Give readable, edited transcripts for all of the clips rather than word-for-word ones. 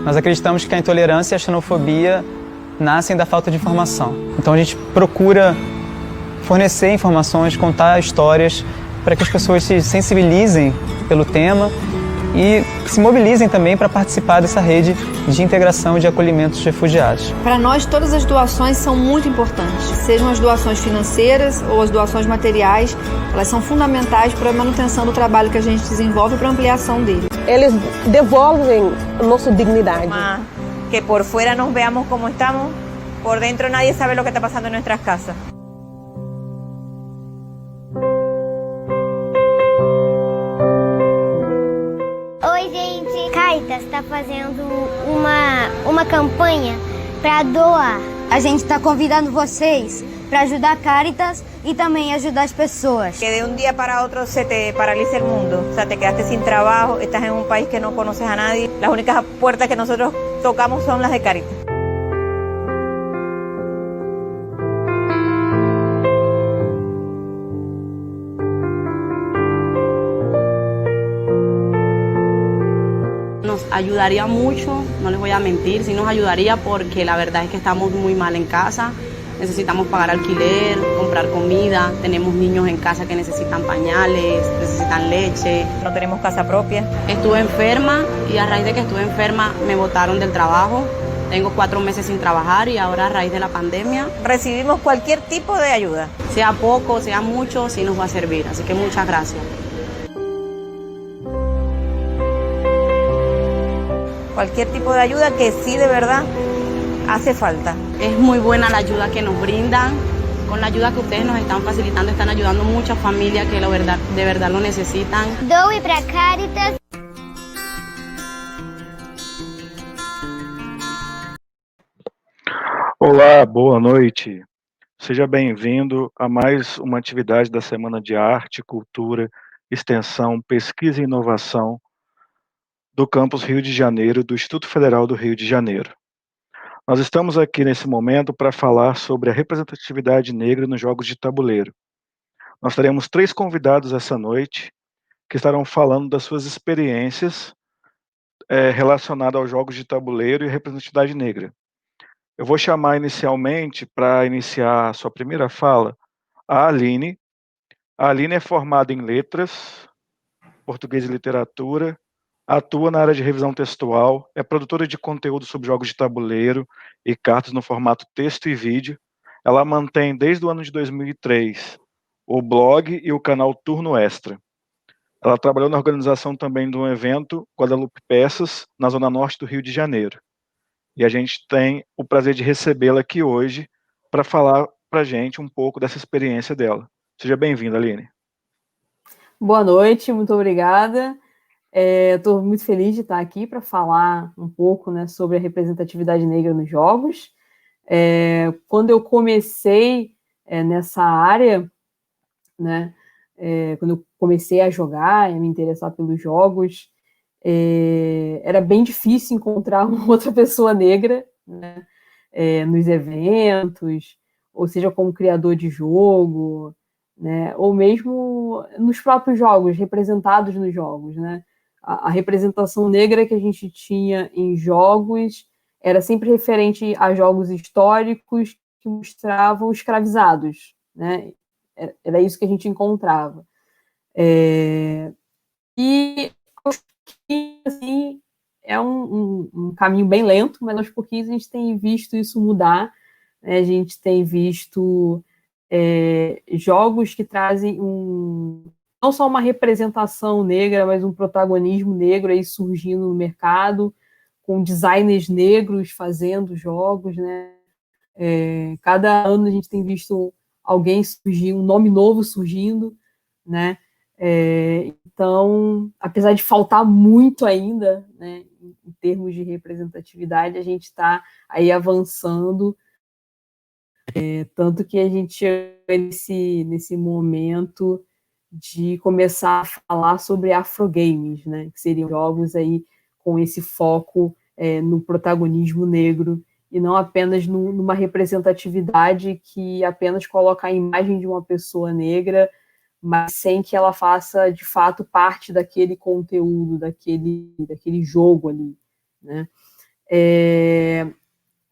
Nós acreditamos que a intolerância e a xenofobia nascem da falta de informação. Então a gente procura fornecer informações, contar histórias para que as pessoas se sensibilizem pelo tema e se mobilizem também para participar dessa rede de integração e de acolhimento dos refugiados. Para nós, todas as doações são muito importantes, sejam as doações financeiras ou as doações materiais, elas são fundamentais para a manutenção do trabalho que a gente desenvolve e para a ampliação dele. Eles devolvem a nossa dignidade. Que por fuera nos veamos como estamos, por dentro nadie sabe lo que está pasando en nuestras casas. Caritas está fazendo uma campanha para doar. A gente está convidando vocês para ajudar a Caritas y también ayudar a las personas. Que de un día para otro se te paralice el mundo, o sea, te quedaste sin trabajo, estás en un país que no conoces a nadie. Las únicas puertas que nosotros tocamos son las de Caritas. Nos ayudaría mucho, no les voy a mentir, sí nos ayudaría porque la verdad es que estamos muy mal en casa. Necesitamos pagar alquiler, comprar comida, tenemos niños en casa que necesitan pañales, necesitan leche. No tenemos casa propia. Estuve enferma y a raíz de que estuve enferma me botaron del trabajo. Tengo 4 meses sin trabajar y ahora a raíz de la pandemia recibimos cualquier tipo de ayuda. Sea poco, sea mucho, sí nos va a servir. Así que muchas gracias. Cualquier tipo de ayuda que sí de verdad hace falta. Es muy buena la ayuda que nos brindan. Con la ayuda que ustedes nos están facilitando, están ayudando muchas familias que de verdad lo necesitan. Doe para Caritas. Olá, boa noite. Seja bem-vindo a mais uma atividade da Semana de Arte, Cultura, Extensão, Pesquisa e Inovação do Campus Rio de Janeiro, do Instituto Federal do Rio de Janeiro. Nós estamos aqui nesse momento para falar sobre a representatividade negra nos jogos de tabuleiro. Nós teremos 3 convidados essa noite que estarão falando das suas experiências relacionadas aos jogos de tabuleiro e representatividade negra. Eu vou chamar inicialmente, para iniciar a sua primeira fala, a Aline. A Aline é formada em Letras, Português e Literatura, atua na área de revisão textual, é produtora de conteúdo sobre jogos de tabuleiro e cartas no formato texto e vídeo. Ela mantém desde o ano de 2003 o blog e o canal Turno Extra. Ela trabalhou na organização também de um evento Guadalupe Peças, na Zona Norte do Rio de Janeiro. E a gente tem o prazer de recebê-la aqui hoje para falar para a gente um pouco dessa experiência dela. Seja bem-vinda, Aline. Boa noite, muito obrigada. Estou muito feliz de estar aqui para falar um pouco, né, sobre a representatividade negra nos jogos. Quando eu comecei nessa área, né, quando eu comecei a jogar e me interessar pelos jogos, era bem difícil encontrar uma outra pessoa negra, né, nos eventos, ou seja, como criador de jogo, né, ou mesmo nos próprios jogos, representados nos jogos, né? A representação negra que a gente tinha em jogos era sempre referente a jogos históricos que mostravam escravizados, né? Era isso que a gente encontrava. E aos pouquinhos, assim, é um caminho bem lento, mas aos pouquinhos a gente tem visto isso mudar, né? A gente tem visto jogos que trazem não só uma representação negra, mas um protagonismo negro aí surgindo no mercado, com designers negros fazendo jogos, né? Cada ano a gente tem visto alguém surgir, um nome novo surgindo, né? Então, apesar de faltar muito ainda, né, em termos de representatividade, a gente está aí avançando, tanto que a gente chega nesse momento de começar a falar sobre afrogames, né, que seriam jogos aí com esse foco no protagonismo negro e não apenas numa representatividade que apenas coloca a imagem de uma pessoa negra, mas sem que ela faça, de fato, parte daquele conteúdo, daquele jogo ali, né?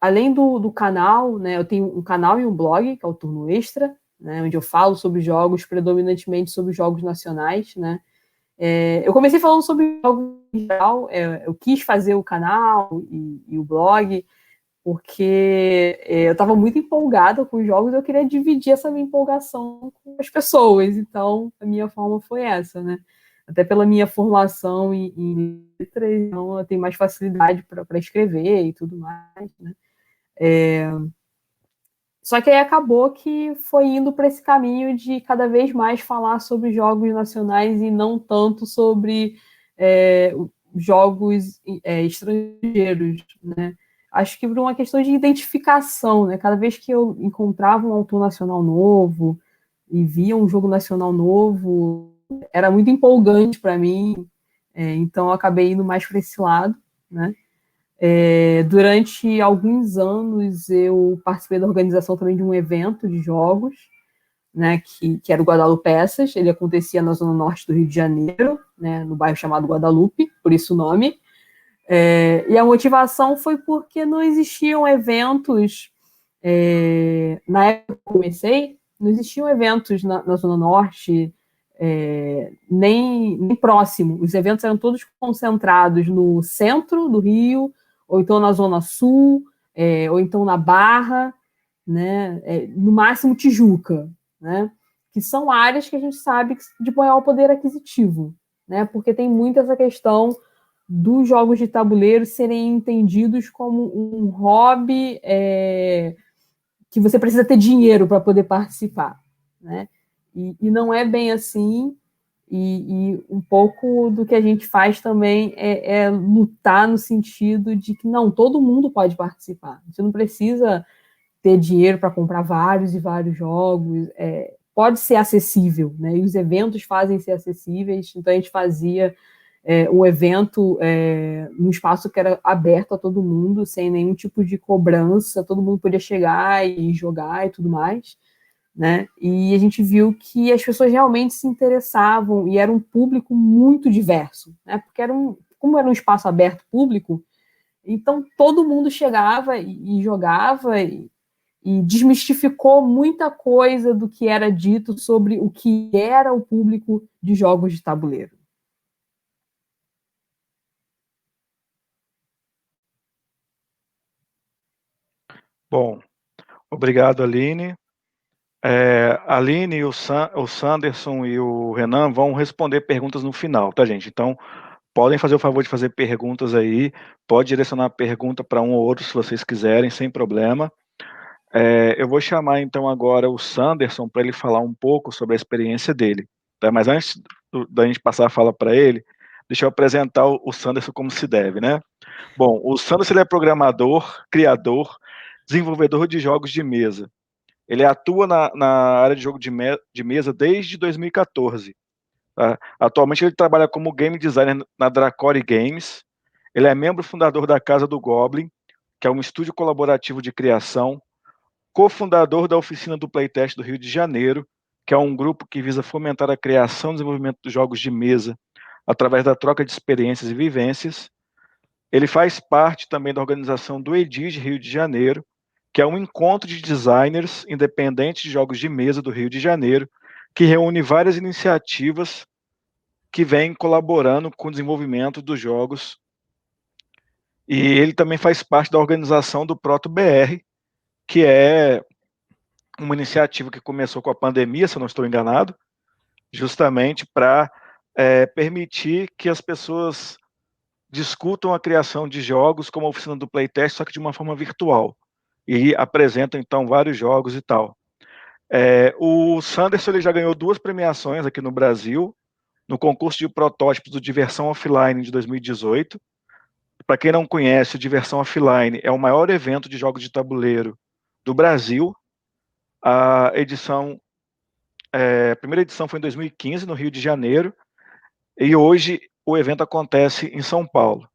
Além do canal, né, eu tenho um canal e um blog, que é o Turno Extra, né, onde eu falo sobre jogos, predominantemente sobre jogos nacionais, né. Eu comecei falando sobre jogos em geral, eu quis fazer o canal e o blog, porque eu estava muito empolgada com os jogos, eu queria dividir essa minha empolgação com as pessoas, então a minha forma foi essa, né. Até pela minha formação em letras, então eu tenho mais facilidade para escrever e tudo mais, né. Só que aí acabou que foi indo para esse caminho de cada vez mais falar sobre jogos nacionais e não tanto sobre jogos estrangeiros, né? Acho que por uma questão de identificação, né? Cada vez que eu encontrava um autor nacional novo e via um jogo nacional novo, era muito empolgante para mim, então eu acabei indo mais para esse lado, né? Durante alguns anos eu participei da organização também de um evento de jogos, né, que era o Guadalupeças. Ele acontecia na zona norte do Rio de Janeiro, né, no bairro chamado Guadalupe, por isso o nome. E a motivação foi porque não existiam eventos, na época que eu comecei, não existiam eventos na zona norte, nem próximo. Os eventos eram todos concentrados no centro do Rio, ou então na Zona Sul, ou então na Barra, né, no máximo Tijuca, né, que são áreas que a gente sabe de maior poder aquisitivo, né, porque tem muito essa questão dos jogos de tabuleiro serem entendidos como um hobby que você precisa ter dinheiro para poder participar, né, e não é bem assim. E um pouco do que a gente faz também é lutar no sentido de que não, todo mundo pode participar. Você não precisa ter dinheiro para comprar vários e vários jogos. Pode ser acessível, né? E os eventos fazem ser acessíveis. Então a gente fazia um evento num espaço que era aberto a todo mundo, sem nenhum tipo de cobrança. Todo mundo podia chegar e jogar e tudo mais, né? E a gente viu que as pessoas realmente se interessavam e era um público muito diverso, né? Porque como era um espaço aberto público, então todo mundo chegava e jogava e desmistificou muita coisa do que era dito sobre o que era o público de jogos de tabuleiro. Bom, obrigado, Aline. A Aline, o Sanderson e o Renan vão responder perguntas no final, tá, gente? Então, podem fazer o favor de fazer perguntas aí, pode direcionar a pergunta para um ou outro se vocês quiserem, sem problema. Eu vou chamar então agora o Sanderson para ele falar um pouco sobre a experiência dele, tá? Mas antes da gente passar a fala para ele, deixa eu apresentar o Sanderson como se deve, né? Bom, o Sanderson ele é programador, criador, desenvolvedor de jogos de mesa. Ele atua na área de jogo de mesa desde 2014. Tá? Atualmente ele trabalha como game designer na Dracore Games. Ele é membro fundador da Casa do Goblin, que é um estúdio colaborativo de criação, cofundador da Oficina do Playtest do Rio de Janeiro, que é um grupo que visa fomentar a criação e desenvolvimento dos jogos de mesa através da troca de experiências e vivências. Ele faz parte também da organização do EDIG Rio de Janeiro, que é um encontro de designers independentes de jogos de mesa do Rio de Janeiro, que reúne várias iniciativas que vêm colaborando com o desenvolvimento dos jogos. E ele também faz parte da organização do Proto-BR, que é uma iniciativa que começou com a pandemia, se eu não estou enganado, justamente para permitir que as pessoas discutam a criação de jogos como a oficina do Playtest, só que de uma forma virtual. E apresentam, então, vários jogos e tal. O Sanderson ele já ganhou 2 premiações aqui no Brasil, no concurso de protótipos do Diversão Offline de 2018. Para quem não conhece, o Diversão Offline é o maior evento de jogos de tabuleiro do Brasil. A primeira edição foi em 2015, no Rio de Janeiro, e hoje o evento acontece em São Paulo.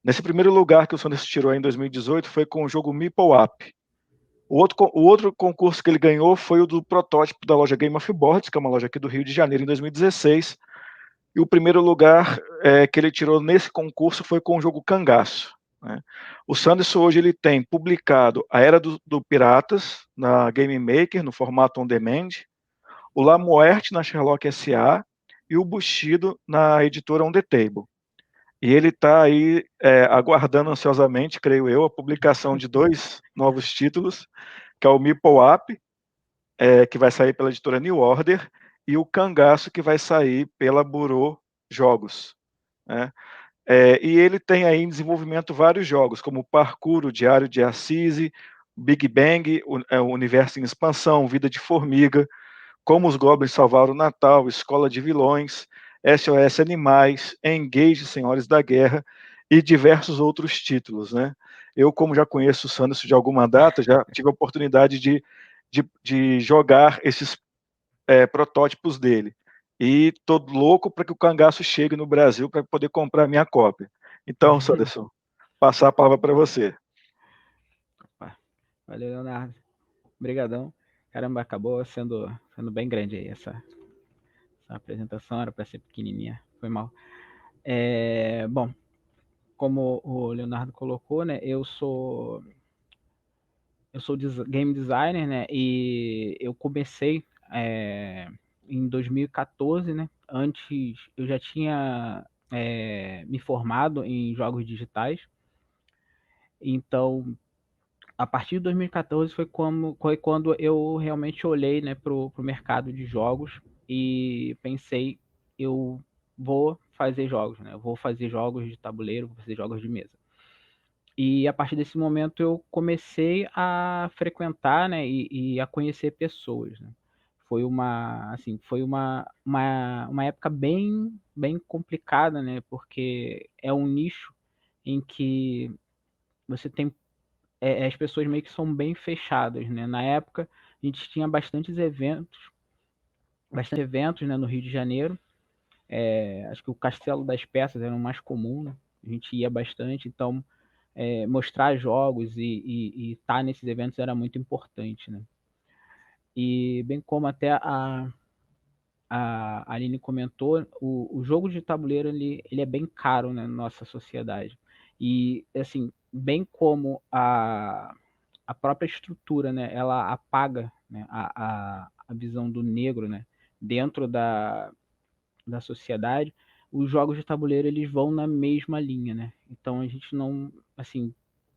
Nesse primeiro lugar que o Sanderson tirou em 2018 foi com o jogo Meeple Up. O outro concurso que ele ganhou foi o do protótipo da loja Game of Boards, que é uma loja aqui do Rio de Janeiro, em 2016. E o primeiro lugar que ele tirou nesse concurso foi com o jogo Cangaço. né? O Sanderson hoje ele tem publicado A Era do Piratas na Game Maker, no formato on demand, o La Muerte na Sherlock S.A. e o Bushido na editora On The Table. E ele está aí aguardando ansiosamente, creio eu, a publicação de 2 novos títulos, que é o Meeple Up, que vai sair pela editora New Order, e o Cangaço, que vai sair pela Burô Jogos, né? E ele tem aí em desenvolvimento vários jogos, como Parkour, o Diário de Assisi, Big Bang, o Universo em Expansão, Vida de Formiga, Como os Goblins Salvaram o Natal, Escola de Vilões, SOS Animais, Engage Senhores da Guerra e diversos outros títulos, né? Eu, como já conheço o Sanderson de alguma data, já tive a oportunidade de jogar esses protótipos dele. E tô louco para que o Cangaço chegue no Brasil para poder comprar a minha cópia. Então, Sanderson, passar a palavra para você. Valeu, Leonardo. Obrigadão. Caramba, acabou sendo bem grande aí essa apresentação, era para ser pequenininha, foi mal. Bom, como o Leonardo colocou, né, eu sou game designer, né, e eu comecei em 2014, né, antes eu já tinha me formado em jogos digitais, então a partir de 2014 foi quando eu realmente olhei, né, pro mercado de jogos e pensei, eu vou fazer jogos, né? Eu vou fazer jogos de tabuleiro, vou fazer jogos de mesa. E a partir desse momento eu comecei a frequentar, né, e a conhecer pessoas, né? Foi uma época bem complicada, né? Porque é um nicho em que você tem as pessoas meio que são bem fechadas, né? Na época, a gente tinha bastante eventos, né, no Rio de Janeiro. Acho que o Castelo das Peças era o mais comum, né? A gente ia bastante, então mostrar jogos e estar nesses eventos era muito importante, né? E bem como até a Aline comentou, o jogo de tabuleiro ele é bem caro, né, na nossa sociedade. E, assim, bem como a própria estrutura, né, ela apaga, né, a visão do negro, né, dentro da sociedade, os jogos de tabuleiro eles vão na mesma linha, né? Então a gente não, assim,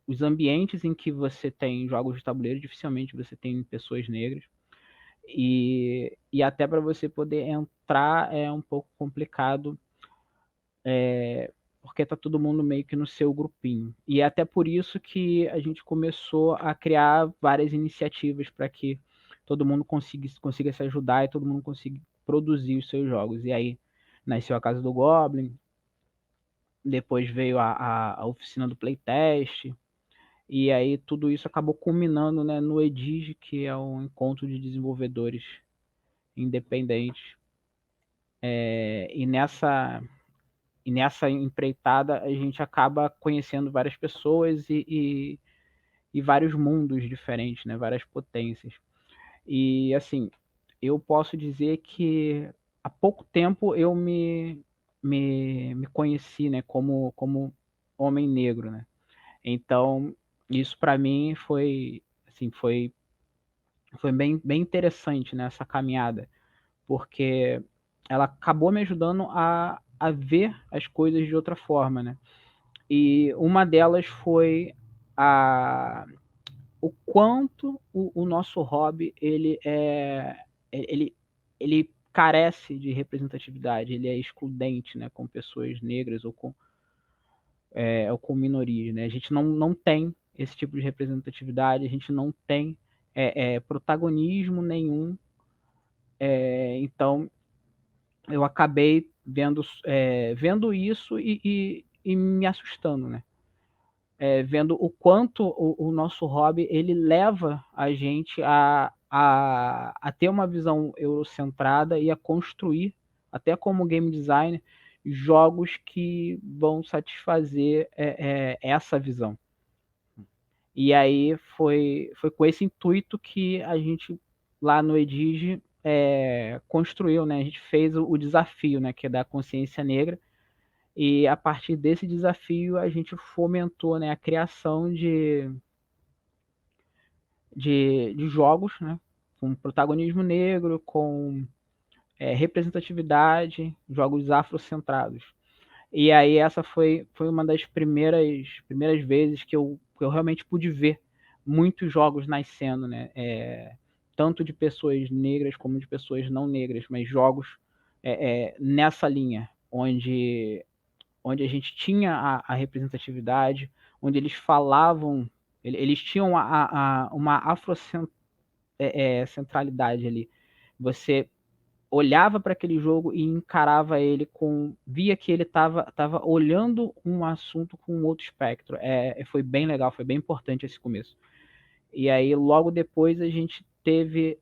os ambientes em que você tem jogos de tabuleiro, dificilmente você tem pessoas negras. E até para você poder entrar é um pouco complicado, porque tá todo mundo meio que no seu grupinho. E é até por isso que a gente começou a criar várias iniciativas para que todo mundo consiga se ajudar e todo mundo consiga produzir os seus jogos. E aí nasceu a Casa do Goblin, depois veio a oficina do Playtest, e aí tudo isso acabou culminando, né, no EDIGE, que é um encontro de desenvolvedores independentes. E nessa empreitada a gente acaba conhecendo várias pessoas e vários mundos diferentes, né? Várias potências. E assim, eu posso dizer que há pouco tempo eu me conheci, né, como homem negro, né? Então, isso para mim foi assim, foi bem interessante nessa caminhada, porque ela acabou me ajudando a ver as coisas de outra forma, né? E uma delas foi o quanto o nosso hobby ele carece de representatividade, ele é excludente, né, com pessoas negras ou com minorias, né? A gente não tem esse tipo de representatividade, a gente não tem protagonismo nenhum. Então eu acabei vendo isso e me assustando, né? Vendo o quanto o nosso hobby ele leva a gente a ter uma visão eurocentrada e a construir, até como game designer, jogos que vão satisfazer essa visão. E aí foi com esse intuito que a gente, lá no EDIGE, construiu, né? A gente fez o desafio, né? Que é da consciência negra. E a partir desse desafio a gente fomentou, né, a criação de jogos, né, com protagonismo negro, com representatividade, jogos afrocentrados. E aí essa foi uma das primeiras vezes que eu realmente pude ver muitos jogos nascendo, né? Tanto de pessoas negras como de pessoas não negras, mas jogos nessa linha, onde a gente tinha a representatividade, onde eles falavam, eles tinham uma afrocentralidade ali. Você olhava para aquele jogo e encarava ele via que ele estava olhando um assunto com um outro espectro. Foi bem legal, foi bem importante esse começo. E aí, logo depois, a gente teve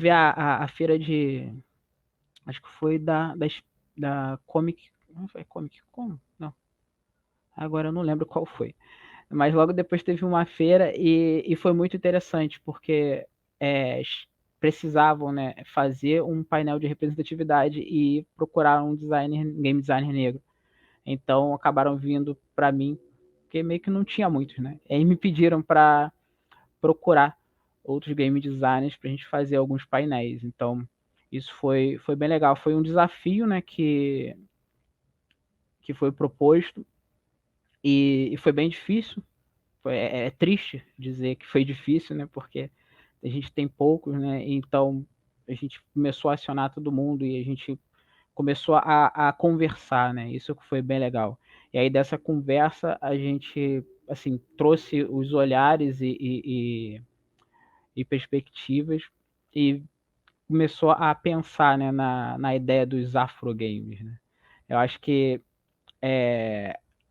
a feira de... Acho que foi da Comic... Não foi Comic Con? Não. Agora eu não lembro qual foi. Mas logo depois teve uma feira e foi muito interessante, porque precisavam, né, fazer um painel de representatividade e procurar um game designer negro. Então acabaram vindo para mim, porque meio que não tinha muitos, né? E aí me pediram para procurar outros game designers para a gente fazer alguns painéis. Então isso foi bem legal. Foi um desafio, né, que foi proposto e foi bem difícil. É triste dizer que foi difícil, né? Porque a gente tem poucos, né? Então a gente começou a acionar todo mundo e a gente começou a conversar, né? Isso foi bem legal. E aí dessa conversa a gente assim trouxe os olhares e perspectivas e começou a pensar, né, na ideia dos afrogames, né? Eu acho que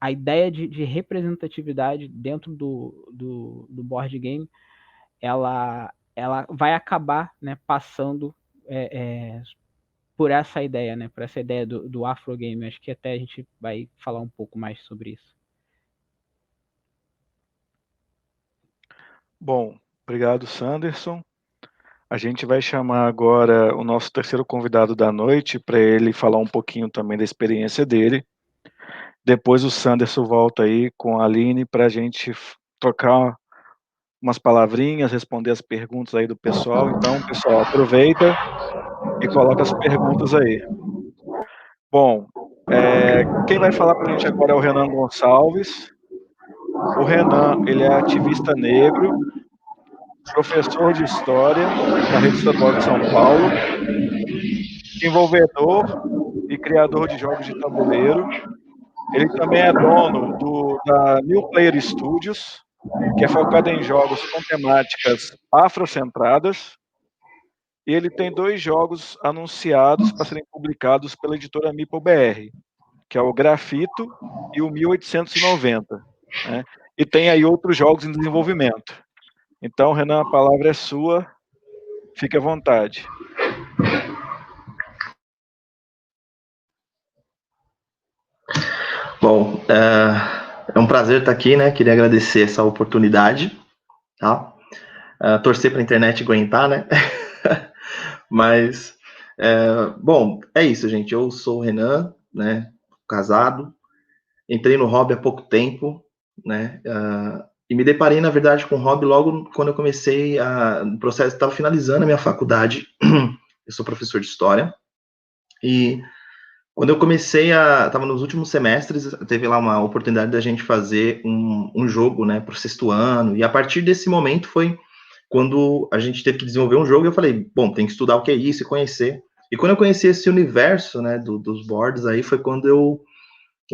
a ideia de representatividade dentro do board game, ela vai acabar, né, passando por essa ideia, né, por essa ideia do afrogame. Acho que até a gente vai falar um pouco mais sobre isso. Bom, obrigado, Sanderson. A gente vai chamar agora o nosso terceiro convidado da noite para ele falar um pouquinho também da experiência dele. Depois o Sanderson volta aí com a Aline para a gente trocar umas palavrinhas, responder as perguntas aí do pessoal. Então, pessoal, aproveita e coloca as perguntas aí. Bom, quem vai falar para a gente agora é o Renan Gonçalves. O Renan, ele é ativista negro, professor de História na Rede Estadual de São Paulo, desenvolvedor e criador de jogos de tabuleiro. Ele também é dono da New Player Studios, que é focado em jogos com temáticas afrocentradas. E ele tem 2 jogos anunciados para serem publicados pela editora Meeple BR, que é o Grafito e o 1890. Né? E tem aí outros jogos em desenvolvimento. Então, Renan, a palavra é sua. Fique à vontade. Bom, é um prazer estar aqui, né? Queria agradecer essa oportunidade, tá? Torcer para a internet aguentar, né? Mas, bom, é isso, gente. Eu sou o Renan, né? Casado. Entrei no hobby há pouco tempo, né? E me deparei, na verdade, com o hobby logo quando eu comecei no processo, estava finalizando a minha faculdade. Eu sou professor de História. E quando eu comecei estava nos últimos semestres, teve lá uma oportunidade da gente fazer um jogo, né, para o 6º ano, e a partir desse momento foi quando a gente teve que desenvolver um jogo, e eu falei, bom, tem que estudar o que é isso e conhecer. E quando eu conheci esse universo, né, dos boards, aí foi quando eu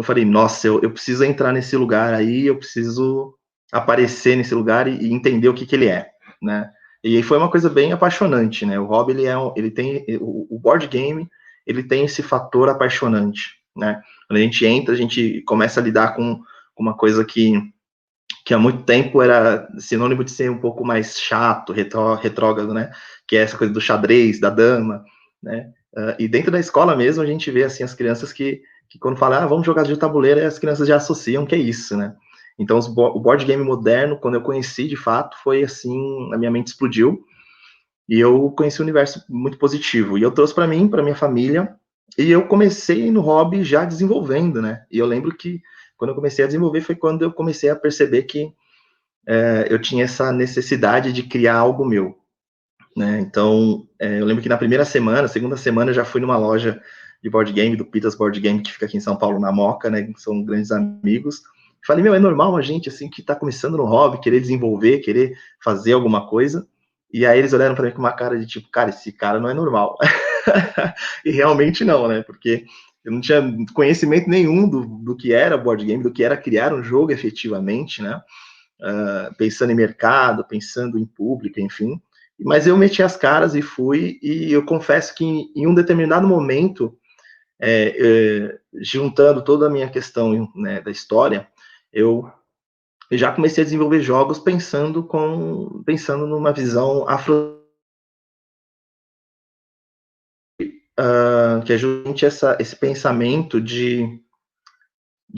falei, nossa, eu preciso entrar nesse lugar aí, eu preciso aparecer nesse lugar e entender o que ele é, né. E aí foi uma coisa bem apaixonante, né, o hobby, ele tem, o board game, ele tem esse fator apaixonante, né? Quando a gente entra, a gente começa a lidar com uma coisa que há muito tempo era sinônimo de ser um pouco mais chato, retrógrado, né? Que é essa coisa do xadrez, da dama, né? E dentro da escola mesmo, a gente vê, assim, as crianças que quando falam, vamos jogar de tabuleiro, as crianças já associam que é isso, né? Então, o board game moderno, quando eu conheci, de fato, foi assim, a minha mente explodiu, e eu conheci um universo muito positivo. E eu trouxe para mim, para minha família, E eu comecei no hobby já desenvolvendo, né? E eu lembro que quando eu comecei a desenvolver foi quando eu comecei a perceber que eu tinha essa necessidade de criar algo meu, né? Então, eu lembro que na primeira semana, segunda semana, eu já fui numa loja de board game, do Pitas Board Game, que fica aqui em São Paulo, na Moca, né? Que são grandes amigos. Falei, meu, é normal a gente, assim, que tá começando no hobby, querer desenvolver, querer fazer alguma coisa. E aí eles olharam para mim com uma cara de tipo, cara, esse cara não é normal. E realmente não, né? Porque eu não tinha conhecimento nenhum do que era board game, do que era criar um jogo efetivamente, né? Pensando em mercado, pensando em público, enfim. Mas eu meti as caras e fui, e eu confesso que em um determinado momento, juntando toda a minha questão, né, da história, eu já comecei a desenvolver jogos pensando numa visão afro, que é justamente esse pensamento de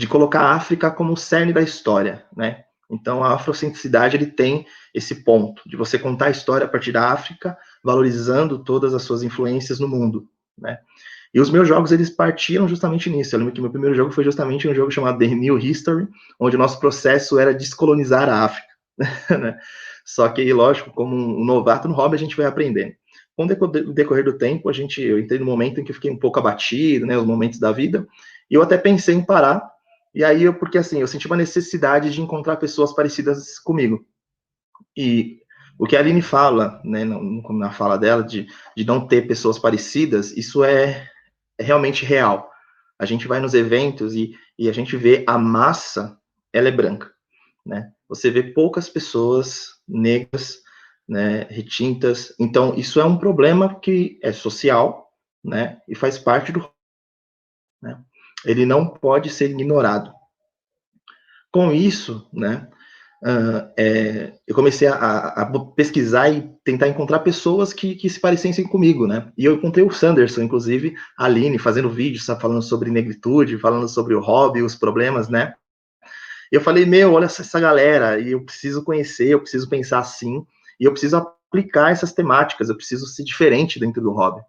colocar a África como o cerne da história, né? Então, a afrocentricidade, ele tem esse ponto de você contar a história a partir da África, valorizando todas as suas influências no mundo, né? E os meus jogos, eles partiram justamente nisso. Eu lembro que meu primeiro jogo foi justamente um jogo chamado The New History, onde o nosso processo era descolonizar a África, né? Só que, lógico, como um novato no hobby, a gente vai aprendendo. Com o decorrer do tempo, eu entrei no momento em que eu fiquei um pouco abatido, né, os momentos da vida, e eu até pensei em parar, e aí, porque assim, eu senti uma necessidade de encontrar pessoas parecidas comigo. E o que a Aline fala, né, na fala dela, de não ter pessoas parecidas, isso é realmente real. A gente vai nos eventos e a gente vê a massa, ela é branca, né? Você vê poucas pessoas negras, né, retintas. Então, isso é um problema que é social, né, e faz parte do, né? Ele não pode ser ignorado. Com isso, né, eu comecei a pesquisar e tentar encontrar pessoas que se parecessem comigo, né? E eu encontrei o Sanderson, inclusive, a Aline, fazendo vídeos, sabe, falando sobre negritude, falando sobre o hobby, os problemas, né? E eu falei, meu, olha essa galera, e eu preciso conhecer, eu preciso pensar assim, e eu preciso aplicar essas temáticas, eu preciso ser diferente dentro do hobby.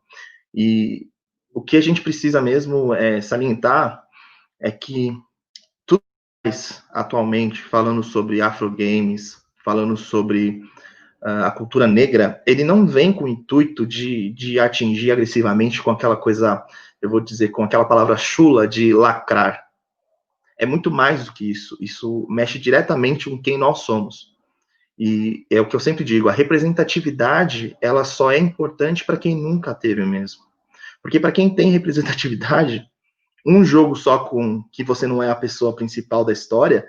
E o que a gente precisa mesmo salientar é que atualmente, falando sobre afrogames, falando sobre a cultura negra, ele não vem com o intuito de atingir agressivamente com aquela coisa, eu vou dizer, com aquela palavra chula de lacrar. É muito mais do que isso. Isso mexe diretamente com quem nós somos. E é o que eu sempre digo, a representatividade, ela só é importante para quem nunca teve mesmo. Porque para quem tem representatividade, um jogo só com que você não é a pessoa principal da história,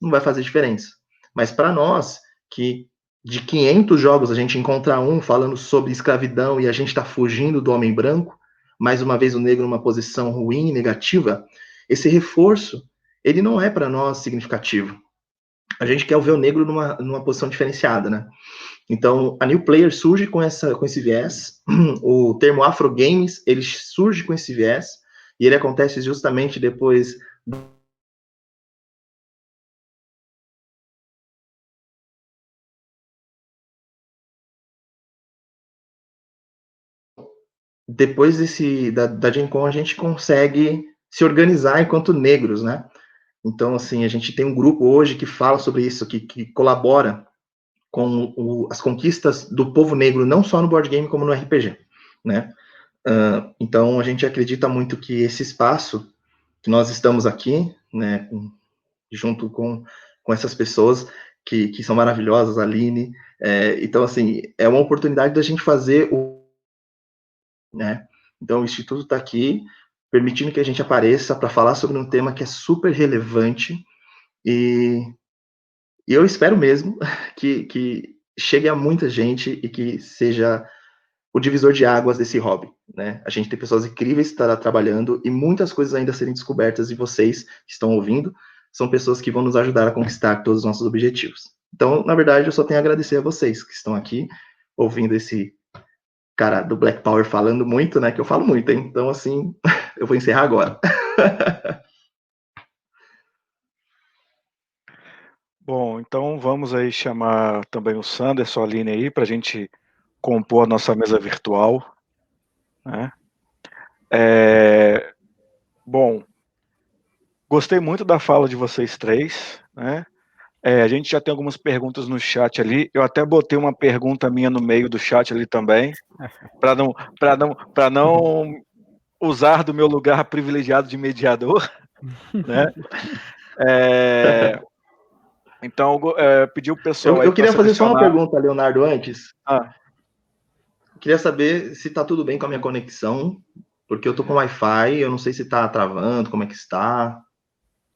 não vai fazer diferença. Mas para nós, que de 500 jogos a gente encontra um falando sobre escravidão e a gente está fugindo do homem branco, mais uma vez o negro numa posição ruim, negativa, esse reforço, ele não é para nós significativo. A gente quer ver o negro numa posição diferenciada, né? Então, a New Player surge com esse viés, o termo Afrogames, ele surge com esse viés, e ele acontece justamente depois da Gen Con, a gente consegue se organizar enquanto negros, né? Então, assim, a gente tem um grupo hoje que fala sobre isso, que colabora com as conquistas do povo negro, não só no board game, como no RPG, né? Então, a gente acredita muito que esse espaço que nós estamos aqui, né, junto com essas pessoas que são maravilhosas, a Aline, então, assim, é uma oportunidade da gente fazer né? Então, o Instituto está aqui, permitindo que a gente apareça para falar sobre um tema que é super relevante e eu espero mesmo que chegue a muita gente e que seja o divisor de águas desse hobby, né? A gente tem pessoas incríveis que estará trabalhando e muitas coisas ainda a serem descobertas e vocês que estão ouvindo são pessoas que vão nos ajudar a conquistar todos os nossos objetivos. Então, na verdade, eu só tenho a agradecer a vocês que estão aqui ouvindo esse cara do Black Power falando muito, né? Que eu falo muito, hein? Então, assim, eu vou encerrar agora. Bom, então vamos aí chamar também o Sanderson, a Aline aí, para a gente compor a nossa mesa virtual, né? Bom, gostei muito da fala de vocês três, né? A gente já tem algumas perguntas no chat ali. Eu até botei uma pergunta minha no meio do chat ali também, para não usar do meu lugar privilegiado de mediador, né? Então, pedi o pessoal aí. Eu queria fazer só uma pergunta, Leonardo, antes. Queria saber se tá tudo bem com a minha conexão, porque eu tô com Wi-Fi, eu não sei se tá travando, como é que está.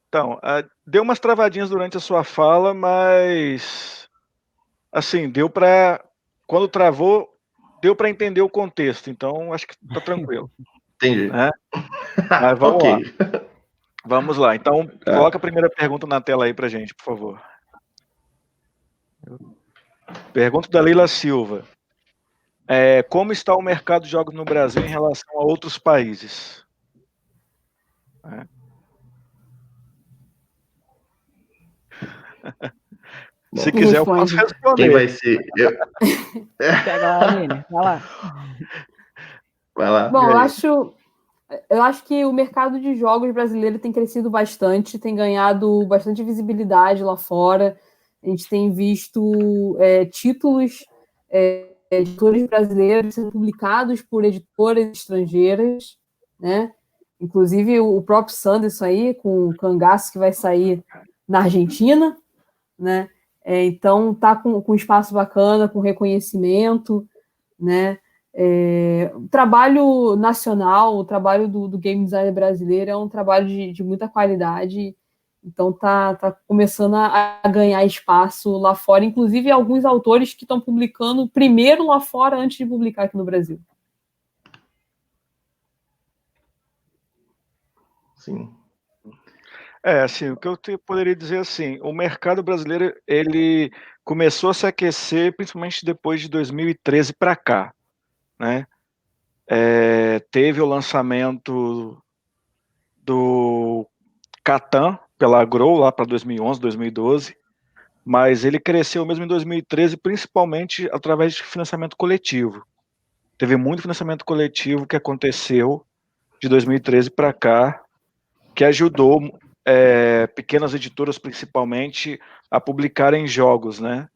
Então, deu umas travadinhas durante a sua fala, mas assim, deu para, quando travou, deu para entender o contexto, então acho que tá tranquilo. Entendi. Mas vamos lá. Vamos lá. Então, coloca a primeira pergunta na tela aí pra gente, por favor. Pergunta da Leila Silva. Como está o mercado de jogos no Brasil em relação a outros países? Se quiser, eu posso responder. Quem vai ser? Pega lá, Aline. Vai lá. Vai lá. Bom, eu acho que o mercado de jogos brasileiro tem crescido bastante, tem ganhado bastante visibilidade lá fora. A gente tem visto títulos editores brasileiros sendo publicados por editoras estrangeiras, né? Inclusive o próprio Sanderson aí, com o Cangaço, que vai sair na Argentina, né? Então tá com espaço bacana, com reconhecimento, né? O trabalho nacional, o trabalho do game design brasileiro é um trabalho de muita qualidade, então tá começando a ganhar espaço lá fora, inclusive alguns autores que estão publicando primeiro lá fora antes de publicar aqui no Brasil. Sim. Assim, o que eu poderia dizer assim, o mercado brasileiro, ele começou a se aquecer principalmente depois de 2013 para cá, né? Teve o lançamento do Catan pela Grow lá para 2011, 2012, mas ele cresceu mesmo em 2013, principalmente através de financiamento coletivo. Teve muito financiamento coletivo que aconteceu de 2013 para cá, que ajudou pequenas editoras, principalmente, a publicarem jogos, né?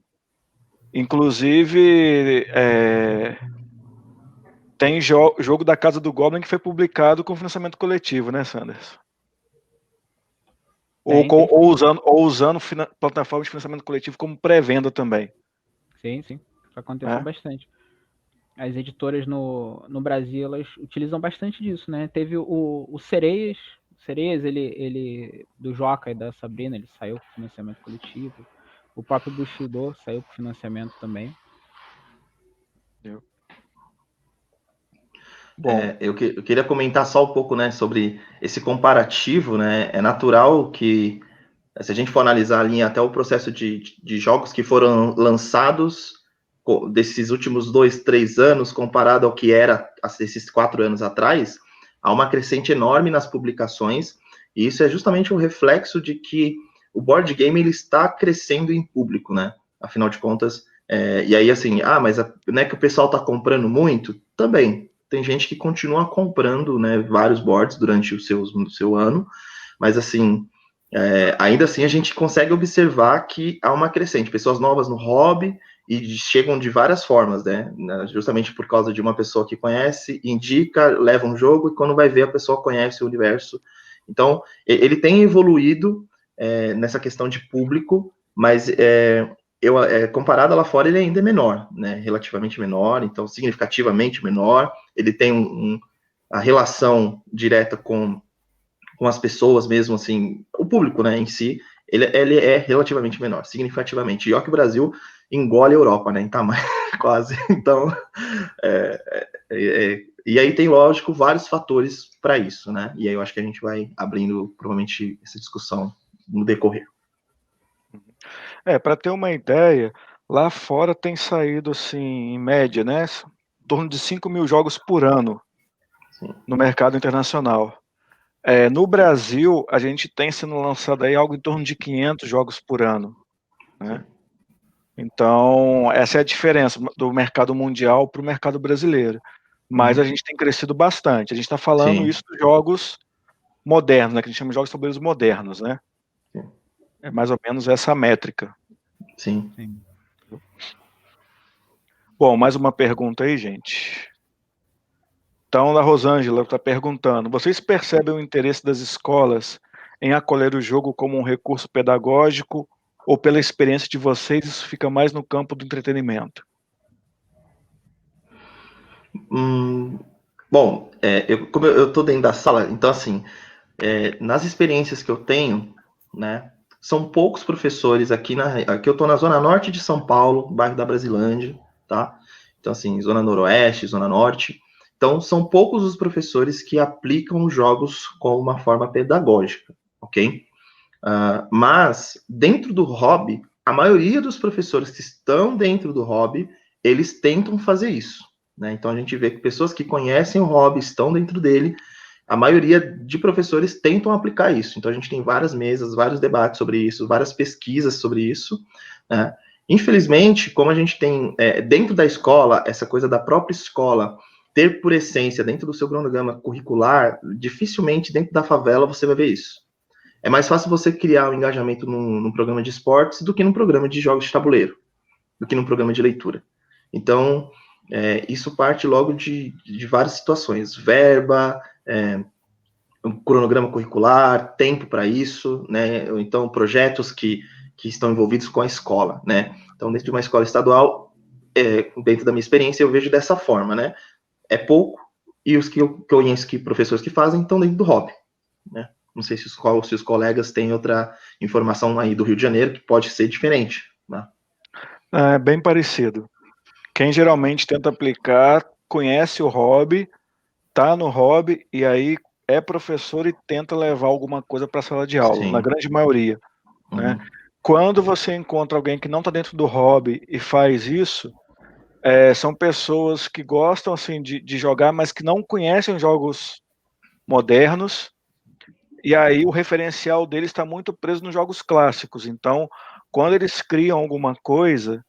Inclusive, tem jogo da Casa do Goblin que foi publicado com financiamento coletivo, né, Sanders? Ou usando plataformas de financiamento coletivo como pré-venda também. Sim, isso aconteceu bastante. As editoras no Brasil, elas utilizam bastante disso, né? Teve o Sereias, ele do Joca e da Sabrina, ele saiu com financiamento coletivo. O próprio Bushido saiu com financiamento também. Bom, eu queria comentar só um pouco, né, sobre esse comparativo, né? É natural que, se a gente for analisar a linha até o processo de jogos que foram lançados desses últimos 2, 3 anos, comparado ao que era esses 4 anos atrás, há uma crescente enorme nas publicações, e isso é justamente um reflexo de que o board game ele está crescendo em público, né? Afinal de contas, e aí assim, mas não é que o pessoal está comprando muito? Também. Tem gente que continua comprando, né, vários boards durante o seu ano, mas assim, ainda assim a gente consegue observar que há uma crescente, pessoas novas no hobby, e chegam de várias formas, né, justamente por causa de uma pessoa que conhece, indica, leva um jogo, e quando vai ver a pessoa conhece o universo. Então, ele tem evoluído nessa questão de público, mas comparado lá fora, ele ainda é menor, né? Relativamente menor, então significativamente menor. Ele tem a relação direta com as pessoas mesmo, assim, o público, né, em si, ele é relativamente menor, significativamente. E ó que o Brasil engole a Europa, né, em tamanho, quase. Então, e aí tem, lógico, vários fatores para isso, né? E aí eu acho que a gente vai abrindo, provavelmente, essa discussão no decorrer. Para ter uma ideia, lá fora tem saído, assim, em média, né, em torno de 5 mil jogos por ano. Sim. No mercado internacional. No Brasil, a gente tem sendo lançado aí algo em torno de 500 jogos por ano, né? Então, essa é a diferença do mercado mundial para o mercado brasileiro. mas a gente tem crescido bastante. A gente está falando Sim. isso dos jogos modernos, né, que a gente chama de jogos de tabuleiros modernos, né? Sim. É mais ou menos essa métrica. Sim. Bom, mais uma pergunta aí, gente. Então, a Rosângela está perguntando: vocês percebem o interesse das escolas em acolher o jogo como um recurso pedagógico ou pela experiência de vocês isso fica mais no campo do entretenimento? Bom, como eu estou dentro da sala, então assim, nas experiências que eu tenho, né, são poucos professores aqui eu estou na zona norte de São Paulo, bairro da Brasilândia, tá? Então assim, zona noroeste, zona norte. Então são poucos os professores que aplicam os jogos com uma forma pedagógica, ok? Mas dentro do hobby, a maioria dos professores que estão dentro do hobby, eles tentam fazer isso, né? Então a gente vê que pessoas que conhecem o hobby estão dentro dele. A maioria de professores tentam aplicar isso. Então a gente tem várias mesas, vários debates sobre isso, várias pesquisas sobre isso, né? Infelizmente, como a gente tem dentro da escola, essa coisa da própria escola ter por essência dentro do seu cronograma curricular, dificilmente dentro da favela você vai ver isso. É mais fácil você criar um engajamento num programa de esportes do que num programa de jogos de tabuleiro, do que num programa de leitura. Então, isso parte logo de várias situações. Verba, um cronograma curricular, tempo para isso, né? Ou então projetos que estão envolvidos com a escola, né? Então, dentro de uma escola estadual, dentro da minha experiência, eu vejo dessa forma, né? É pouco, e os que eu conheço que professores que fazem estão dentro do hobby, né? Não sei se os colegas têm outra informação aí do Rio de Janeiro que pode ser diferente, né? É bem parecido. Quem geralmente tenta aplicar conhece o hobby, tá no hobby e aí é professor e tenta levar alguma coisa para a sala de aula, na grande maioria, né? Quando você encontra alguém que não está dentro do hobby e faz isso, são pessoas que gostam assim de jogar, mas que não conhecem jogos modernos, e aí o referencial deles está muito preso nos jogos clássicos. Então, quando eles criam alguma coisa,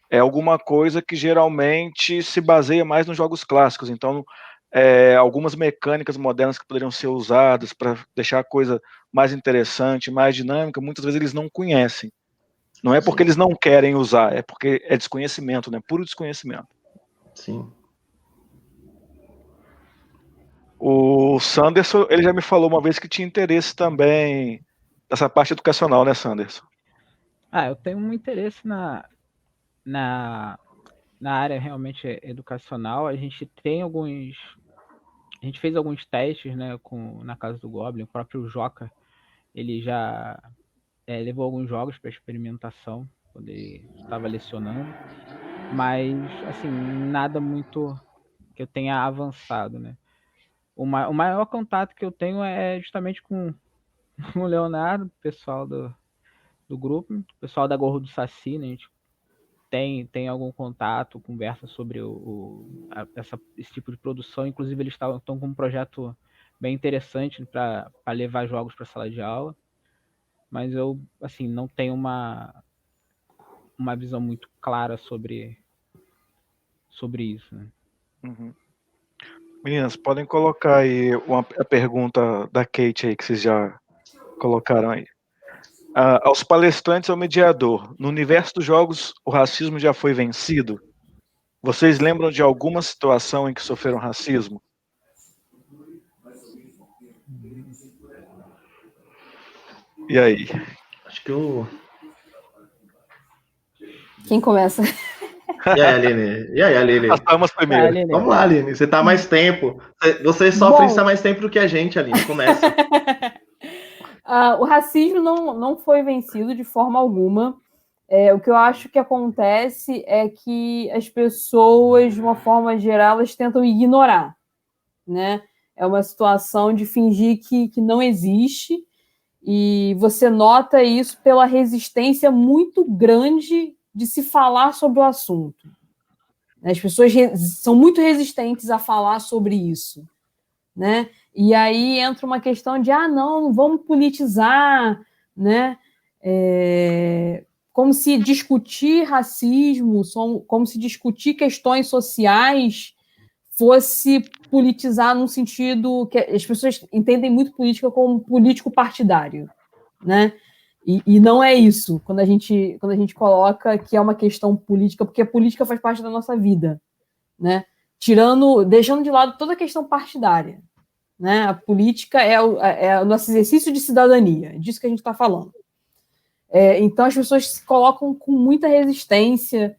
é alguma coisa que geralmente se baseia mais nos jogos clássicos. Então, algumas mecânicas modernas que poderiam ser usadas para deixar a coisa mais interessante, mais dinâmica, muitas vezes eles não conhecem. Não é porque eles não querem usar, é porque é desconhecimento, né? Puro desconhecimento. Sim. O Sanderson, ele já me falou uma vez que tinha interesse também nessa parte educacional, né, Sanderson? Eu tenho um interesse na área realmente educacional. A gente fez alguns testes, né, na Casa do Goblin. O próprio Joca, ele já levou alguns jogos para experimentação quando ele estava lecionando, mas assim, nada muito que eu tenha avançado, né? O maior contato que eu tenho é justamente com o Leonardo, pessoal do grupo, pessoal da Gorro do Saci, né? A gente tem algum contato, conversa sobre esse tipo de produção. Inclusive, eles estão com um projeto bem interessante para levar jogos para a sala de aula. Mas eu, assim, não tenho uma visão muito clara sobre isso, né? Uhum. Meninas, podem colocar aí a pergunta da Kate aí, que vocês já colocaram aí. Aos palestrantes ao mediador, no universo dos jogos, o racismo já foi vencido? Vocês lembram de alguma situação em que sofreram racismo? E aí? Acho que eu... Quem começa? E aí, Aline? As damas primeiro. Vamos lá, Aline. Você tá há mais tempo. Você sofre isso há mais tempo do que a gente, Aline. Começa. O racismo não foi vencido de forma alguma. O que eu acho que acontece é que as pessoas, de uma forma geral, elas tentam ignorar, né? É uma situação de fingir que não existe, e você nota isso pela resistência muito grande de se falar sobre o assunto. As pessoas são muito resistentes a falar sobre isso, né? E aí entra uma questão de, não vamos politizar, né? Como se discutir racismo, como se discutir questões sociais fosse politizar num sentido que as pessoas entendem muito política como político partidário, né? E não é isso, quando a gente coloca que é uma questão política, porque a política faz parte da nossa vida, né? Deixando de lado toda a questão partidária, né? A política é o nosso exercício de cidadania, é disso que a gente está falando. Então as pessoas se colocam com muita resistência,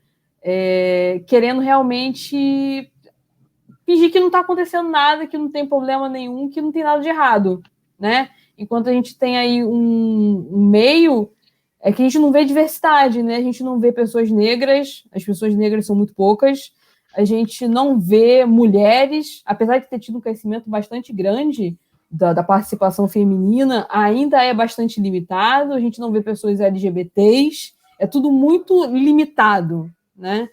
querendo realmente fingir que não está acontecendo nada, que não tem problema nenhum, que não tem nada de errado, né? Enquanto a gente tem aí um meio que a gente não vê diversidade, né? A gente não vê pessoas negras, as pessoas negras são muito poucas, a gente não vê mulheres, apesar de ter tido um crescimento bastante grande da participação feminina, ainda é bastante limitado, a gente não vê pessoas LGBTs, é tudo muito limitado, né?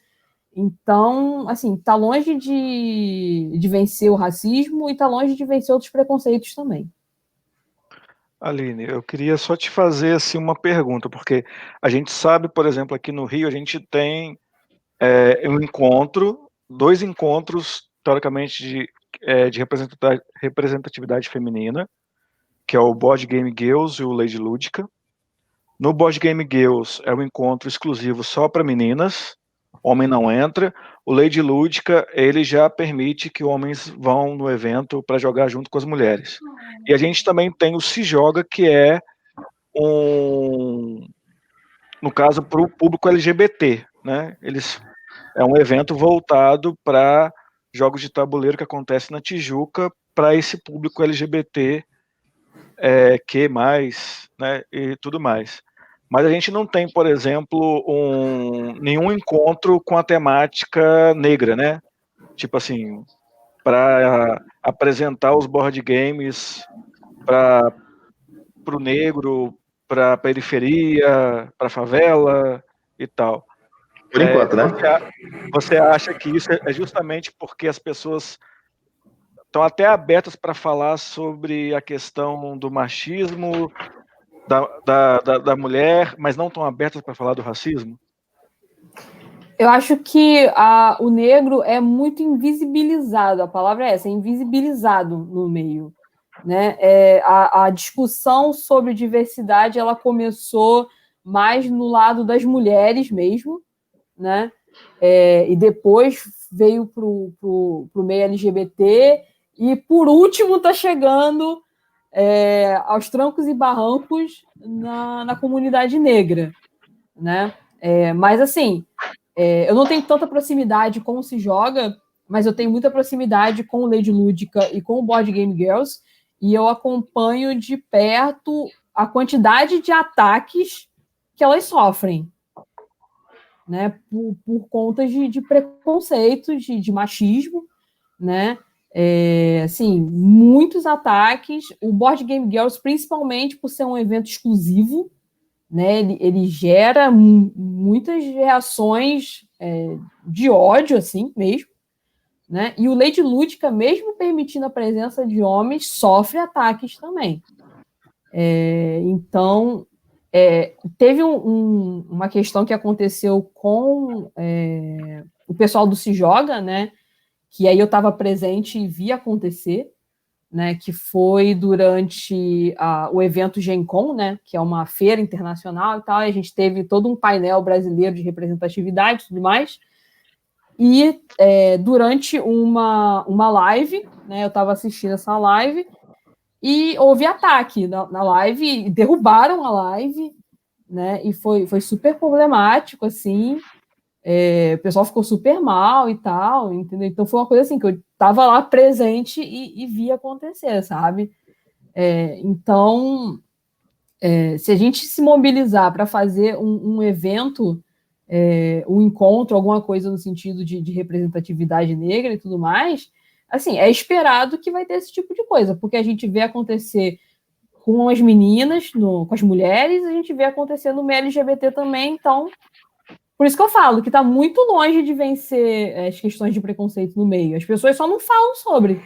Então, assim, tá longe de vencer o racismo e tá longe de vencer outros preconceitos também. Aline, eu queria só te fazer assim, uma pergunta, porque a gente sabe, por exemplo, aqui no Rio, a gente tem dois encontros, teoricamente, de representatividade feminina, que é o Board Game Girls e o Lady Lúdica. No Board Game Girls é um encontro exclusivo só para meninas, homem não entra. O Lady Lúdica, ele já permite que homens vão no evento para jogar junto com as mulheres. E a gente também tem o Se Joga, que é no caso, para o público LGBT, né? É um evento voltado para jogos de tabuleiro que acontece na Tijuca para esse público LGBT, que mais, né? E tudo mais. Mas a gente não tem, por exemplo, nenhum encontro com a temática negra, né? Tipo assim, para apresentar os board games para o negro, para a periferia, para a favela e tal. Por enquanto, né? Você acha que isso é justamente porque as pessoas estão até abertas para falar sobre a questão do machismo da mulher, mas não estão abertas para falar do racismo? Eu acho que o negro é muito invisibilizado, a palavra é essa, é invisibilizado no meio, né? A discussão sobre diversidade, ela começou mais no lado das mulheres mesmo, né? E depois veio para o meio LGBT, e por último está chegando aos trancos e barrancos na comunidade negra, né? Mas assim, eu não tenho tanta proximidade com o Se Joga, mas eu tenho muita proximidade com o Lady Lúdica e com o Board Game Girls, e eu acompanho de perto a quantidade de ataques que elas sofrem, né, por conta de preconceitos, de machismo, né? Assim, muitos ataques. O Board Game Girls, principalmente por ser um evento exclusivo, né? Ele gera muitas reações de ódio, assim mesmo, né? E o Lady Lúdica, mesmo permitindo a presença de homens, sofre ataques também. Então, teve uma questão que aconteceu com o pessoal do Se Joga, né? Que aí eu estava presente e vi acontecer, né? Que foi durante o evento GenCon, né? Que é uma feira internacional e tal, e a gente teve todo um painel brasileiro de representatividade e tudo mais. E durante uma live, né? Eu estava assistindo essa live e houve ataque na live, derrubaram a live, né? E foi super problemático, assim. O pessoal ficou super mal e tal, entendeu? Então foi uma coisa assim que eu estava lá presente e vi acontecer, sabe? Então, se a gente se mobilizar para fazer um evento, um encontro, alguma coisa no sentido de representatividade negra e tudo mais, assim, é esperado que vai ter esse tipo de coisa, porque a gente vê acontecer com as meninas, com as mulheres, a gente vê acontecer no meio LGBT também, então, por isso que eu falo que está muito longe de vencer as questões de preconceito no meio, as pessoas só não falam sobre.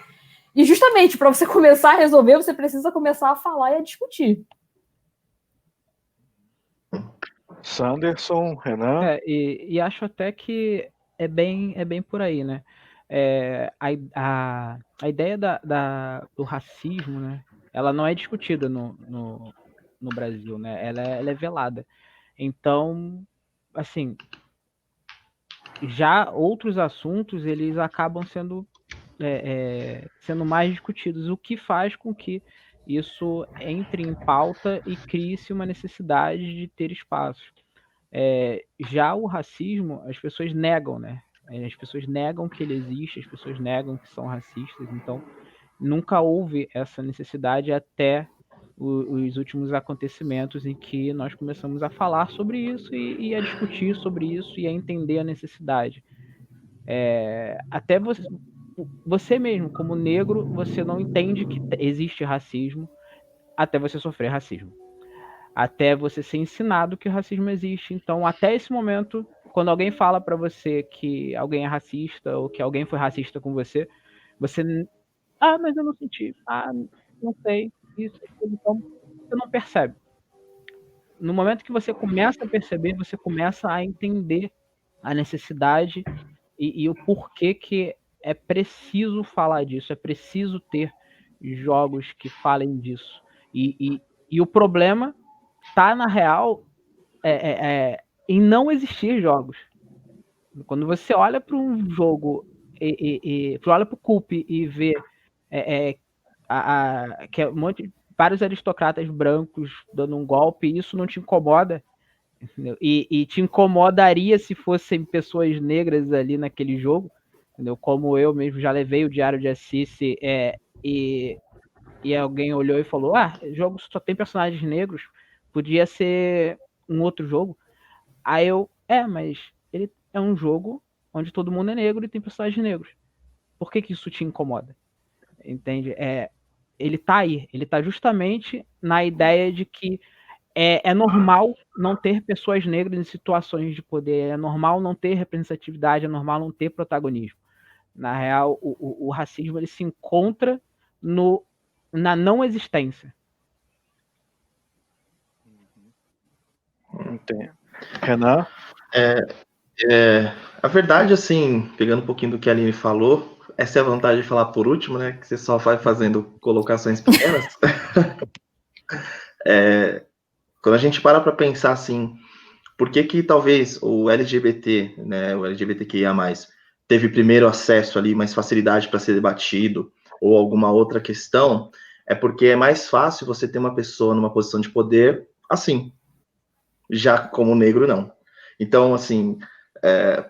E justamente, para você começar a resolver, você precisa começar a falar e a discutir. Sanderson, Renan? E acho até que é bem por aí, né? a ideia do racismo, né, ela não é discutida no Brasil, né? Ela é velada. Então, assim, já outros assuntos eles acabam sendo mais discutidos, o que faz com que isso entre em pauta e crie-se uma necessidade de ter espaço. Já o racismo, as pessoas negam, né? As pessoas negam que ele existe, as pessoas negam que são racistas, então nunca houve essa necessidade até os últimos acontecimentos em que nós começamos a falar sobre isso e a discutir sobre isso e a entender a necessidade. Até você mesmo, como negro, você não entende que existe racismo até você sofrer racismo. Até você ser ensinado que o racismo existe. Então, até esse momento, quando alguém fala para você que alguém é racista ou que alguém foi racista com você, mas eu não senti, não sei, isso, então você não percebe. No momento que você começa a perceber, você começa a entender a necessidade e o porquê que é preciso falar disso, é preciso ter jogos que falem disso. E o problema está, na real, em não existir jogos. Quando você olha para um jogo, olha para o Coop e vê que é vários aristocratas brancos dando um golpe, isso não te incomoda? Entendeu? E te incomodaria se fossem pessoas negras ali naquele jogo, entendeu? Como eu mesmo já levei o Diário de Assis e alguém olhou e falou: jogo só tem personagens negros, podia ser um outro jogo. Aí mas ele é um jogo onde todo mundo é negro e tem personagens negros. Por que isso te incomoda? Entende? Ele tá aí, ele tá justamente na ideia de que é normal não ter pessoas negras em situações de poder, é normal não ter representatividade, é normal não ter protagonismo. Na real, o racismo ele se encontra na não existência. Entendo. Renan? A verdade, assim, pegando um pouquinho do que a Aline falou, essa é a vantagem de falar por último, né? Que você só vai fazendo colocações pequenas. Quando a gente para pensar assim, por que talvez o LGBT, né, o LGBTQIA+, teve primeiro acesso ali, mais facilidade para ser debatido, ou alguma outra questão, é porque é mais fácil você ter uma pessoa numa posição de poder assim, já como negro não. Então, assim,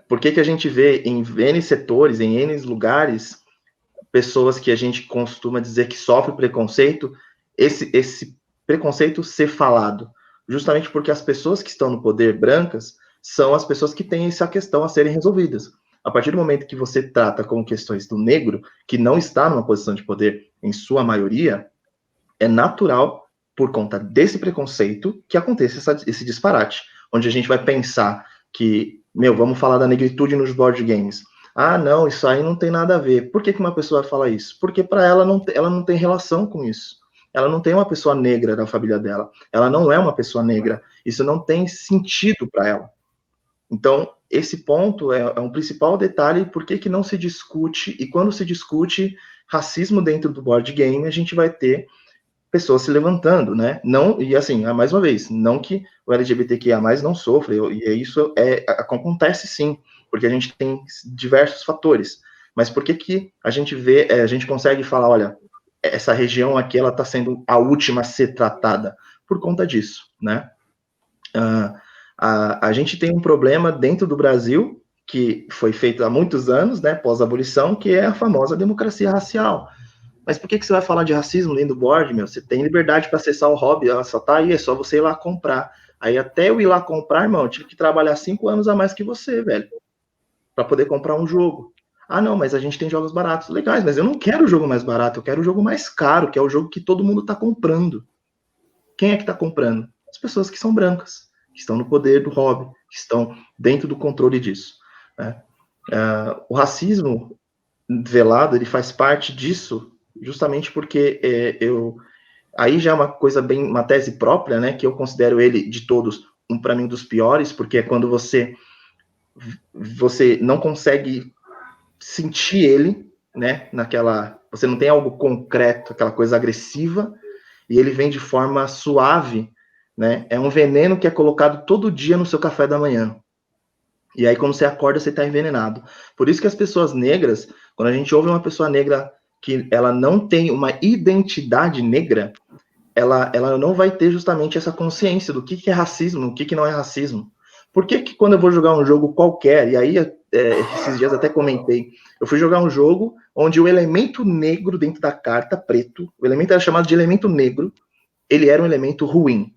por que a gente vê em N setores, em N lugares, pessoas que a gente costuma dizer que sofrem preconceito, esse preconceito ser falado? Justamente porque as pessoas que estão no poder brancas são as pessoas que têm essa questão a serem resolvidas. A partir do momento que você trata com questões do negro, que não está numa posição de poder em sua maioria, é natural, por conta desse preconceito, que aconteça esse disparate, onde a gente vai pensar que, vamos falar da negritude nos board games. Não, isso aí não tem nada a ver. Por que uma pessoa vai falar isso? Porque para ela não tem relação com isso. Ela não tem uma pessoa negra na família dela. Ela não é uma pessoa negra. Isso não tem sentido para ela. Então, esse ponto é um principal detalhe, por que não se discute, e quando se discute racismo dentro do board game, a gente vai ter pessoas se levantando, né? Não, e assim, mais uma vez, não que o LGBTQIA+, não sofra, e isso acontece sim, porque a gente tem diversos fatores, mas por que a gente vê, a gente consegue falar, olha, essa região aqui, ela está sendo a última a ser tratada, por conta disso, né? A gente tem um problema dentro do Brasil, que foi feito há muitos anos, né, pós-abolição, que é a famosa democracia racial. Mas por que você vai falar de racismo dentro do board, Você tem liberdade para acessar o hobby, só tá aí, é só você ir lá comprar. Aí até eu ir lá comprar, irmão, eu tive que trabalhar 5 anos a mais que você, velho, para poder comprar um jogo. Não, mas a gente tem jogos baratos. Legais, mas eu não quero o jogo mais barato, eu quero o jogo mais caro, que é o jogo que todo mundo tá comprando. Quem é que tá comprando? As pessoas que são brancas, que estão no poder do hobby, que estão dentro do controle disso, né? O racismo velado, ele faz parte disso, justamente porque aí já é uma tese própria, né, que eu considero ele, de todos, para mim, um dos piores, porque é quando você não consegue sentir ele, né? Você não tem algo concreto, aquela coisa agressiva, e ele vem de forma suave, né? É um veneno que é colocado todo dia no seu café da manhã. E aí, quando você acorda, você está envenenado. Por isso que as pessoas negras, quando a gente ouve uma pessoa negra que ela não tem uma identidade negra, ela não vai ter justamente essa consciência do que é racismo, o que não é racismo. Por que quando eu vou jogar um jogo qualquer, e aí esses dias até comentei, eu fui jogar um jogo onde o elemento negro dentro da carta, preto, o elemento era chamado de elemento negro, ele era um elemento ruim.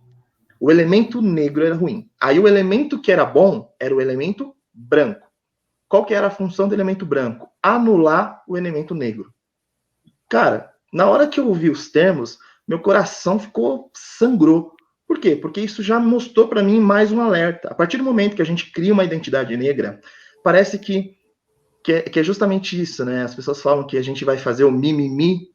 O elemento negro era ruim. Aí o elemento que era bom era o elemento branco. Qual que era a função do elemento branco? Anular o elemento negro. Cara, na hora que eu ouvi os termos, meu coração sangrou. Por quê? Porque isso já mostrou para mim mais um alerta. A partir do momento que a gente cria uma identidade negra, parece que é justamente isso, né? As pessoas falam que a gente vai fazer o mimimi.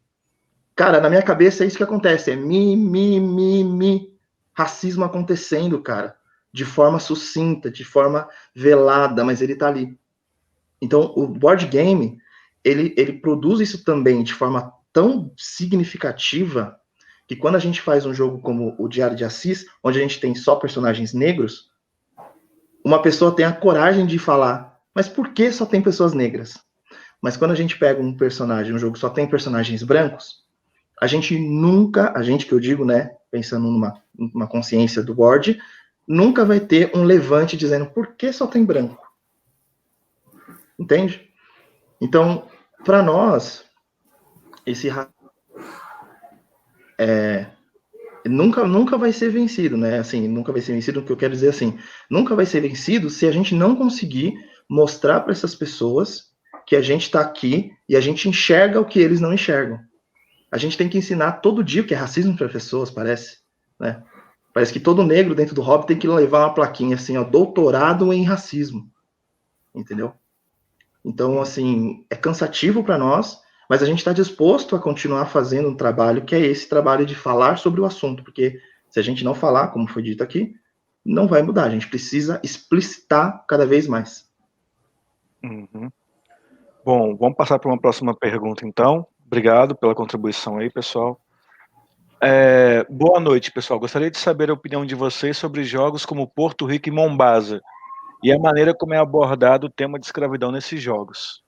Cara, na minha cabeça é isso que acontece. É mimimi. Racismo acontecendo, cara. De forma sucinta, de forma velada, mas ele tá ali. Então, o board game, ele produz isso também de forma tão significativa que quando a gente faz um jogo como o Diário de Assis, onde a gente tem só personagens negros, uma pessoa tem a coragem de falar, mas por que só tem pessoas negras? Mas quando a gente pega um jogo que só tem personagens brancos, a gente que eu digo, né, pensando numa consciência do board, nunca vai ter um levante dizendo por que só tem branco? Entende? Então, para nós, esse nunca vai ser vencido, né? Assim, nunca vai ser vencido, o que eu quero dizer assim, nunca vai ser vencido se a gente não conseguir mostrar para essas pessoas que a gente está aqui e a gente enxerga o que eles não enxergam. A gente tem que ensinar todo dia o que é racismo para pessoas, parece, né? Parece que todo negro dentro do hobby tem que levar uma plaquinha assim, ó, doutorado em racismo, entendeu? Então, assim, é cansativo para nós, mas a gente está disposto a continuar fazendo um trabalho que é esse trabalho de falar sobre o assunto, porque se a gente não falar, como foi dito aqui, não vai mudar. A gente precisa explicitar cada vez mais. Uhum. Bom, vamos passar para uma próxima pergunta, então. Obrigado pela contribuição aí, pessoal. Boa noite, pessoal. Gostaria de saber a opinião de vocês sobre jogos como Porto Rico e Mombasa e a maneira como é abordado o tema de escravidão nesses jogos.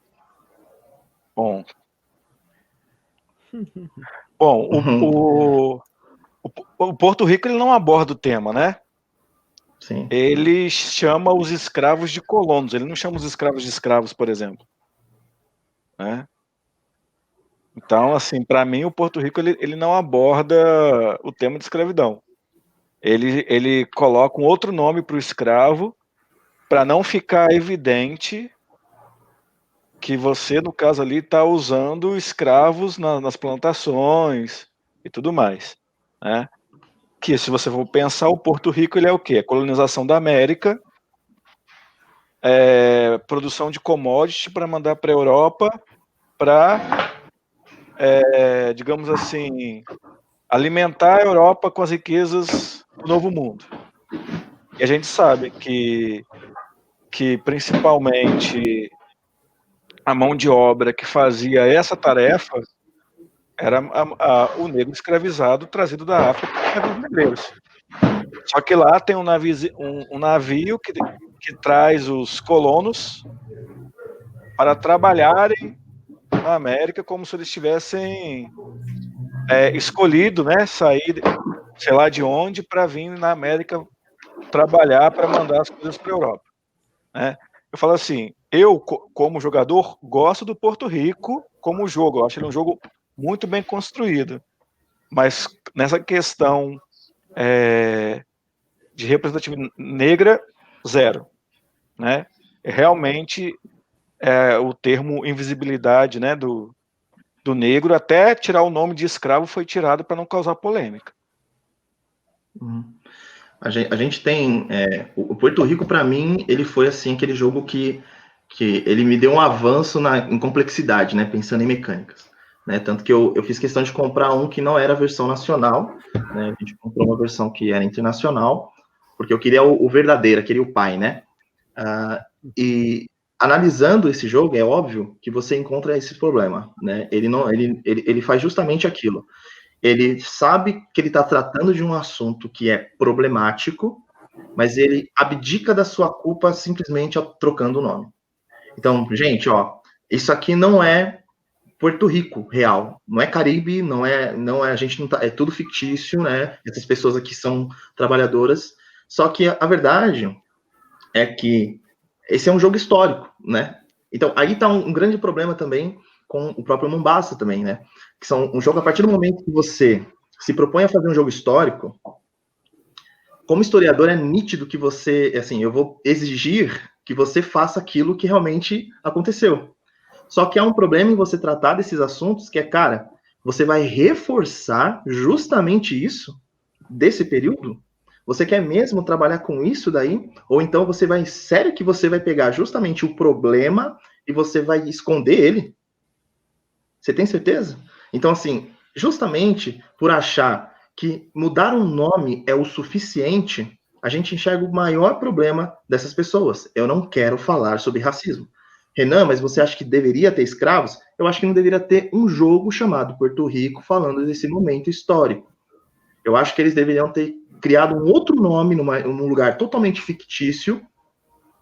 Bom, o Porto Rico ele não aborda o tema, né? Sim. Ele chama os escravos de colonos, ele não chama os escravos de escravos, por exemplo. Né? Então, assim, para mim, o Porto Rico ele não aborda o tema de escravidão. Ele coloca um outro nome para o escravo para não ficar evidente que você, no caso ali, está usando escravos nas plantações e tudo mais. Né? Que, se você for pensar, o Porto Rico ele é o quê? A colonização da América, produção de commodity para mandar para a Europa para, digamos assim, alimentar a Europa com as riquezas do Novo Mundo. E a gente sabe que principalmente a mão de obra que fazia essa tarefa era o negro escravizado trazido da África pelos negreiros. Só que lá tem um navio que traz os colonos para trabalharem na América como se eles tivessem escolhido, né, sair, sei lá de onde, para vir na América trabalhar para mandar as coisas para a Europa. Né? Eu falo assim, eu, como jogador, gosto do Porto Rico como jogo. Eu acho ele um jogo muito bem construído. Mas nessa questão de representatividade negra, zero. Né? Realmente, o termo invisibilidade, né, do negro, até tirar o nome de escravo, foi tirado para não causar polêmica. A gente tem... o Porto Rico, para mim, ele foi assim, aquele jogo que ele me deu um avanço em complexidade, né, pensando em mecânicas. Né, tanto que eu fiz questão de comprar um que não era a versão nacional, né, a gente comprou uma versão que era internacional, porque eu queria o verdadeiro, eu queria o pai, né? E analisando esse jogo, é óbvio que você encontra esse problema, né? Ele faz justamente aquilo. Ele sabe que ele está tratando de um assunto que é problemático, mas ele abdica da sua culpa simplesmente trocando o nome. Então, gente, ó, isso aqui não é Porto Rico real, não é Caribe, não é a gente não tá, é tudo fictício, né? Essas pessoas aqui são trabalhadoras. Só que a verdade é que esse é um jogo histórico, né? Então, aí tá um grande problema também com o próprio Mombasa também, né? Que são um jogo, a partir do momento que você se propõe a fazer um jogo histórico, como historiador é nítido que você, assim, eu vou exigir que você faça aquilo que realmente aconteceu. Só que há um problema em você tratar desses assuntos que é, cara, você vai reforçar justamente isso desse período? Você quer mesmo trabalhar com isso daí? Ou então você vai, sério que você vai pegar justamente o problema e você vai esconder ele? Você tem certeza? Então, assim, justamente por achar que mudar um nome é o suficiente, a gente enxerga o maior problema dessas pessoas. Eu não quero falar sobre racismo. Renan, mas você acha que deveria ter escravos? Eu acho que não deveria ter um jogo chamado Porto Rico falando desse momento histórico. Eu acho que eles deveriam ter criado um outro nome num lugar totalmente fictício,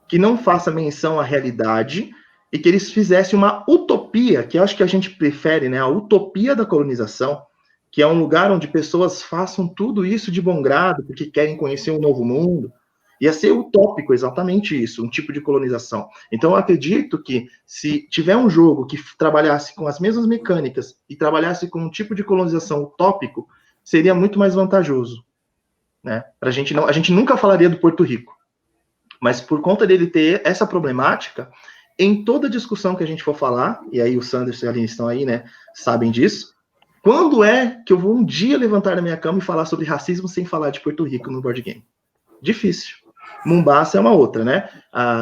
que não faça menção à realidade, e que eles fizessem uma utopia, que eu acho que a gente prefere, né? A utopia da colonização, que é um lugar onde pessoas façam tudo isso de bom grado, porque querem conhecer um novo mundo. Ia ser utópico exatamente isso, um tipo de colonização. Então, eu acredito que se tiver um jogo que trabalhasse com as mesmas mecânicas e trabalhasse com um tipo de colonização utópico, seria muito mais vantajoso, né? A gente nunca falaria do Porto Rico, mas por conta dele ter essa problemática, em toda discussão que a gente for falar, e aí o Sanders e a Aline estão aí, né, sabem disso, quando é que eu vou um dia levantar da minha cama e falar sobre racismo sem falar de Porto Rico no board game? Difícil. Mombasa é uma outra, né?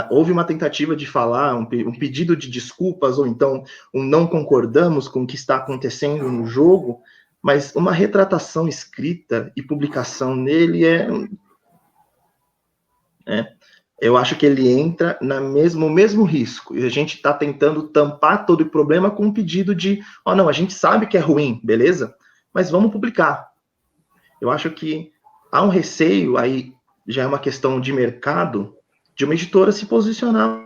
Houve uma tentativa de falar, um pedido de desculpas, ou então um não concordamos com o que está acontecendo no jogo, mas uma retratação escrita e publicação nele eu acho que ele entra no mesmo risco, e a gente está tentando tampar todo o problema com um pedido de, não, a gente sabe que é ruim, beleza? Mas vamos publicar. Eu acho que há um receio aí, já é uma questão de mercado, de uma editora se posicionar.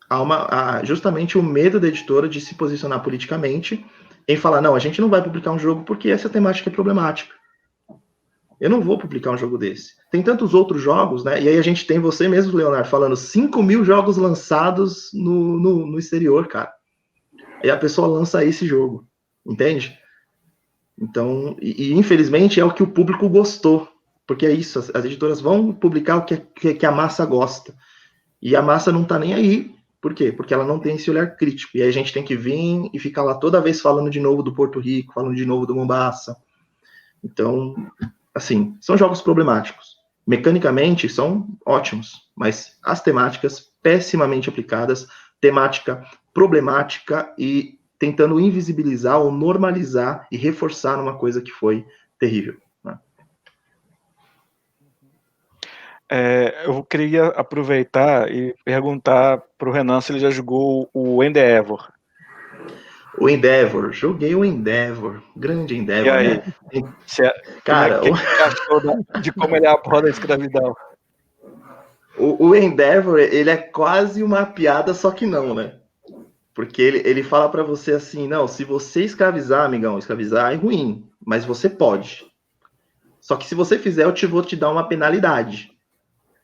Há justamente o medo da editora de se posicionar politicamente em falar, não, a gente não vai publicar um jogo porque essa temática é problemática. Eu não vou publicar um jogo desse. Tem tantos outros jogos, né? E aí a gente tem você mesmo, Leonardo, falando 5.000 jogos lançados no exterior, cara. Aí a pessoa lança esse jogo, entende? Então, infelizmente é o que o público gostou, porque é isso, as editoras vão publicar o que a massa gosta, e a massa não tá nem aí. Por quê? Porque ela não tem esse olhar crítico, e aí a gente tem que vir e ficar lá toda vez falando de novo do Porto Rico, falando de novo do Mombasa. Então, assim, são jogos problemáticos. Mecanicamente são ótimos, mas as temáticas pessimamente aplicadas, temática problemática e tentando invisibilizar ou normalizar e reforçar uma coisa que foi terrível. Né? Eu queria aproveitar e perguntar para o Renan se ele já jogou o Endeavor. O Endeavor, joguei o Endeavor, grande Endeavor, e aí, né? Cara, o que você achou de como ele aborda a escravidão? O Endeavor, ele é quase uma piada, só que não, né? Porque ele fala para você assim, não, se você escravizar, amigão, escravizar é ruim, mas você pode. Só que se você fizer, eu vou te dar uma penalidade.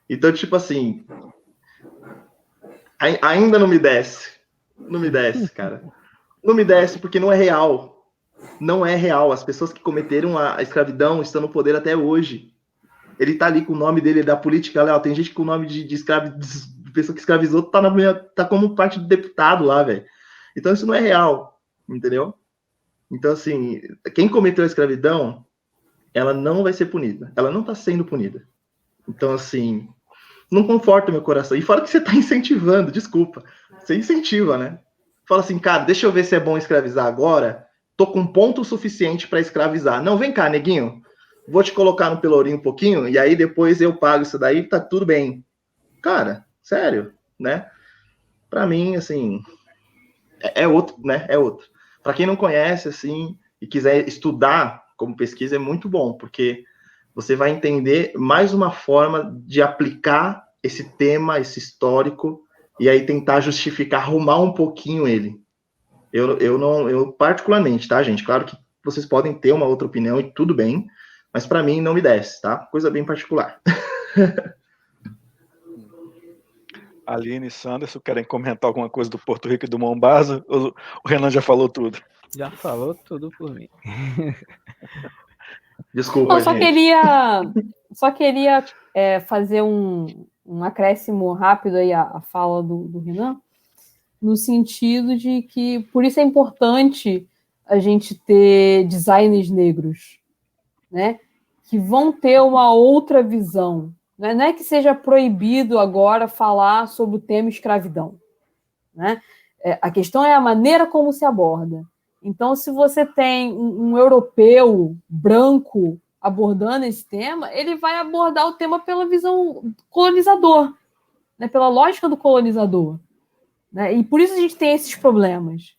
Então, tipo assim, ainda não me desce. Não me desce, cara. Não me desce porque não é real. Não é real. As pessoas que cometeram a escravidão estão no poder até hoje. Ele tá ali com o nome dele, da política lá. Tem gente com o nome de pessoa que escravizou, tá como parte do deputado lá, velho. Então isso não é real, entendeu? Então, assim, quem cometeu a escravidão, ela não vai ser punida. Ela não tá sendo punida. Então, assim, não conforta meu coração. E fora que você tá incentivando, desculpa. Você incentiva, né? Fala assim, cara, deixa eu ver se é bom escravizar agora. Tô com ponto suficiente para escravizar. Não, vem cá, neguinho. vou te colocar no Pelourinho um pouquinho, e aí depois eu pago isso daí, tá tudo bem. Cara, sério, né? Pra mim, assim, é outro, né? É outro. Pra quem não conhece, assim, e quiser estudar como pesquisa, é muito bom, porque você vai entender mais uma forma de aplicar esse tema, esse histórico, e aí tentar justificar, arrumar um pouquinho ele. Eu particularmente, tá, gente? Claro que vocês podem ter uma outra opinião e tudo bem, mas para mim não me desce, tá? Coisa bem particular. Aline e Sanderson querem comentar alguma coisa do Porto Rico e do Mombasa? O Renan já falou tudo. Já falou tudo por mim. Desculpa, Não, gente. só queria fazer um acréscimo rápido aí à fala do Renan, no sentido de que por isso é importante a gente ter designers negros, né? Que vão ter uma outra visão. Né? Não é que seja proibido agora falar sobre o tema escravidão, né? A questão é a maneira como se aborda. Então, se você tem um europeu branco abordando esse tema, ele vai abordar o tema pela visão colonizador, né? Pela lógica do colonizador. Né? E por isso a gente tem esses problemas.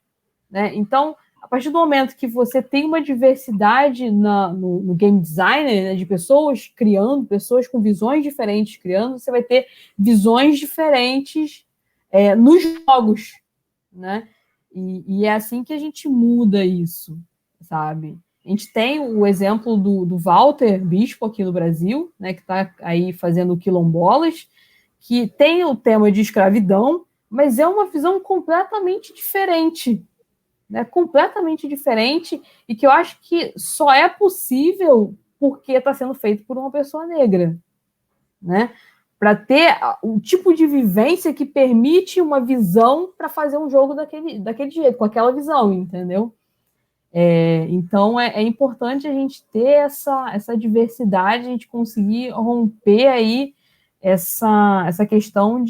Né? Então, a partir do momento que você tem uma diversidade no game design, né, de pessoas criando, pessoas com visões diferentes criando, você vai ter visões diferentes nos jogos. Né? E é assim que a gente muda isso, sabe? A gente tem o exemplo do Walter Bispo aqui no Brasil, né, que está aí fazendo quilombolas, que tem o tema de escravidão, mas é uma visão completamente diferente, né? Completamente diferente, e que eu acho que só é possível porque está sendo feito por uma pessoa negra, né? Para ter o tipo de vivência que permite uma visão para fazer um jogo daquele jeito, com aquela visão, entendeu? Então é importante a gente ter essa diversidade, a gente conseguir romper aí essa questão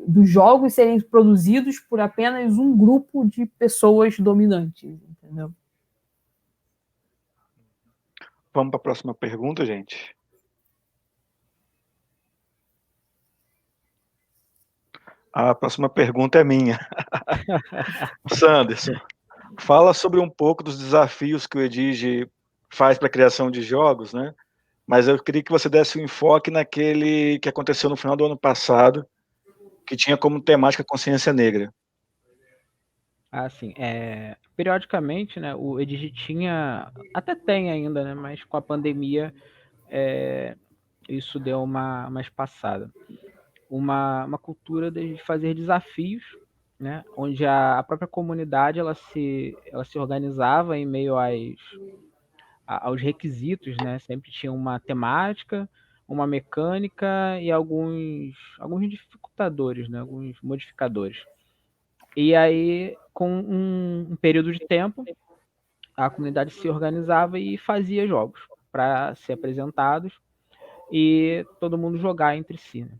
dos jogos serem produzidos por apenas um grupo de pessoas dominantes, entendeu? Vamos para a próxima pergunta, gente. A próxima pergunta é minha. Sanderson, fala sobre um pouco dos desafios que o Edige faz para a criação de jogos, né? Mas eu queria que você desse um enfoque naquele que aconteceu no final do ano passado, que tinha como temática consciência negra. Assim, periodicamente, né, o Edige tinha, até tem ainda, né, mas com a pandemia isso deu uma espaçada. Uma cultura de fazer desafios, né, onde a própria comunidade ela se organizava em meio aos requisitos, né? Sempre tinha uma temática, uma mecânica e alguns dificultadores, né? Alguns modificadores. E aí, com um período de tempo, a comunidade se organizava e fazia jogos para ser apresentados e todo mundo jogar entre si. Né?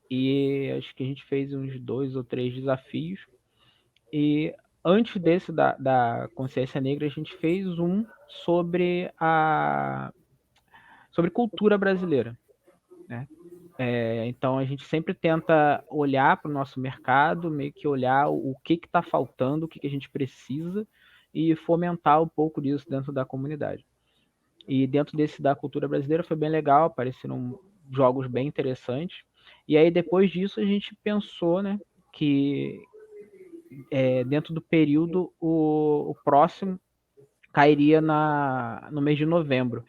E acho que a gente fez uns 2 ou 3 desafios. E antes desse da consciência negra, a gente fez um sobre cultura brasileira. Né? Então a gente sempre tenta olhar para o nosso mercado, meio que olhar o que está faltando, o que a gente precisa e fomentar um pouco disso dentro da comunidade. E dentro desse da cultura brasileira foi bem legal, apareceram jogos bem interessantes. E aí depois disso a gente pensou, né, que dentro do período o próximo cairia no mês de novembro.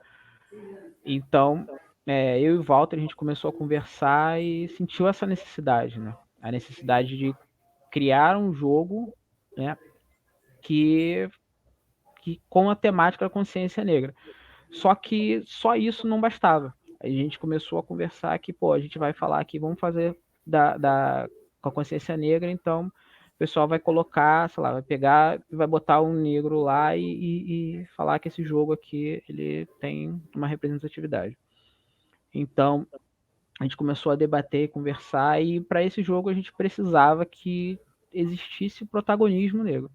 Então, eu e o Walter, a gente começou a conversar e sentiu essa necessidade, né? A necessidade de criar um jogo, né, que com a temática da consciência negra. Só que só isso não bastava. A gente começou a conversar que, a gente vai falar aqui, vamos fazer com a consciência negra, então o pessoal vai colocar, sei lá, vai pegar e vai botar um negro lá e falar que esse jogo aqui ele tem uma representatividade. Então, a gente começou a debater, conversar, e para esse jogo a gente precisava que existisse protagonismo negro.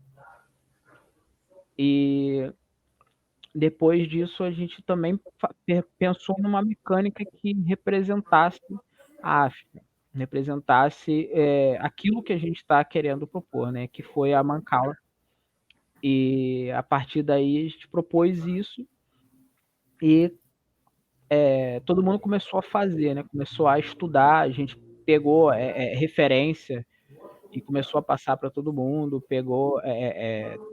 E depois disso, a gente também pensou numa mecânica que representasse a África, representasse aquilo que a gente está querendo propor, né? Que foi a Mancala. E a partir daí a gente propôs isso e todo mundo começou a fazer, né? Começou a estudar, a gente pegou referência e começou a passar para todo mundo, pegou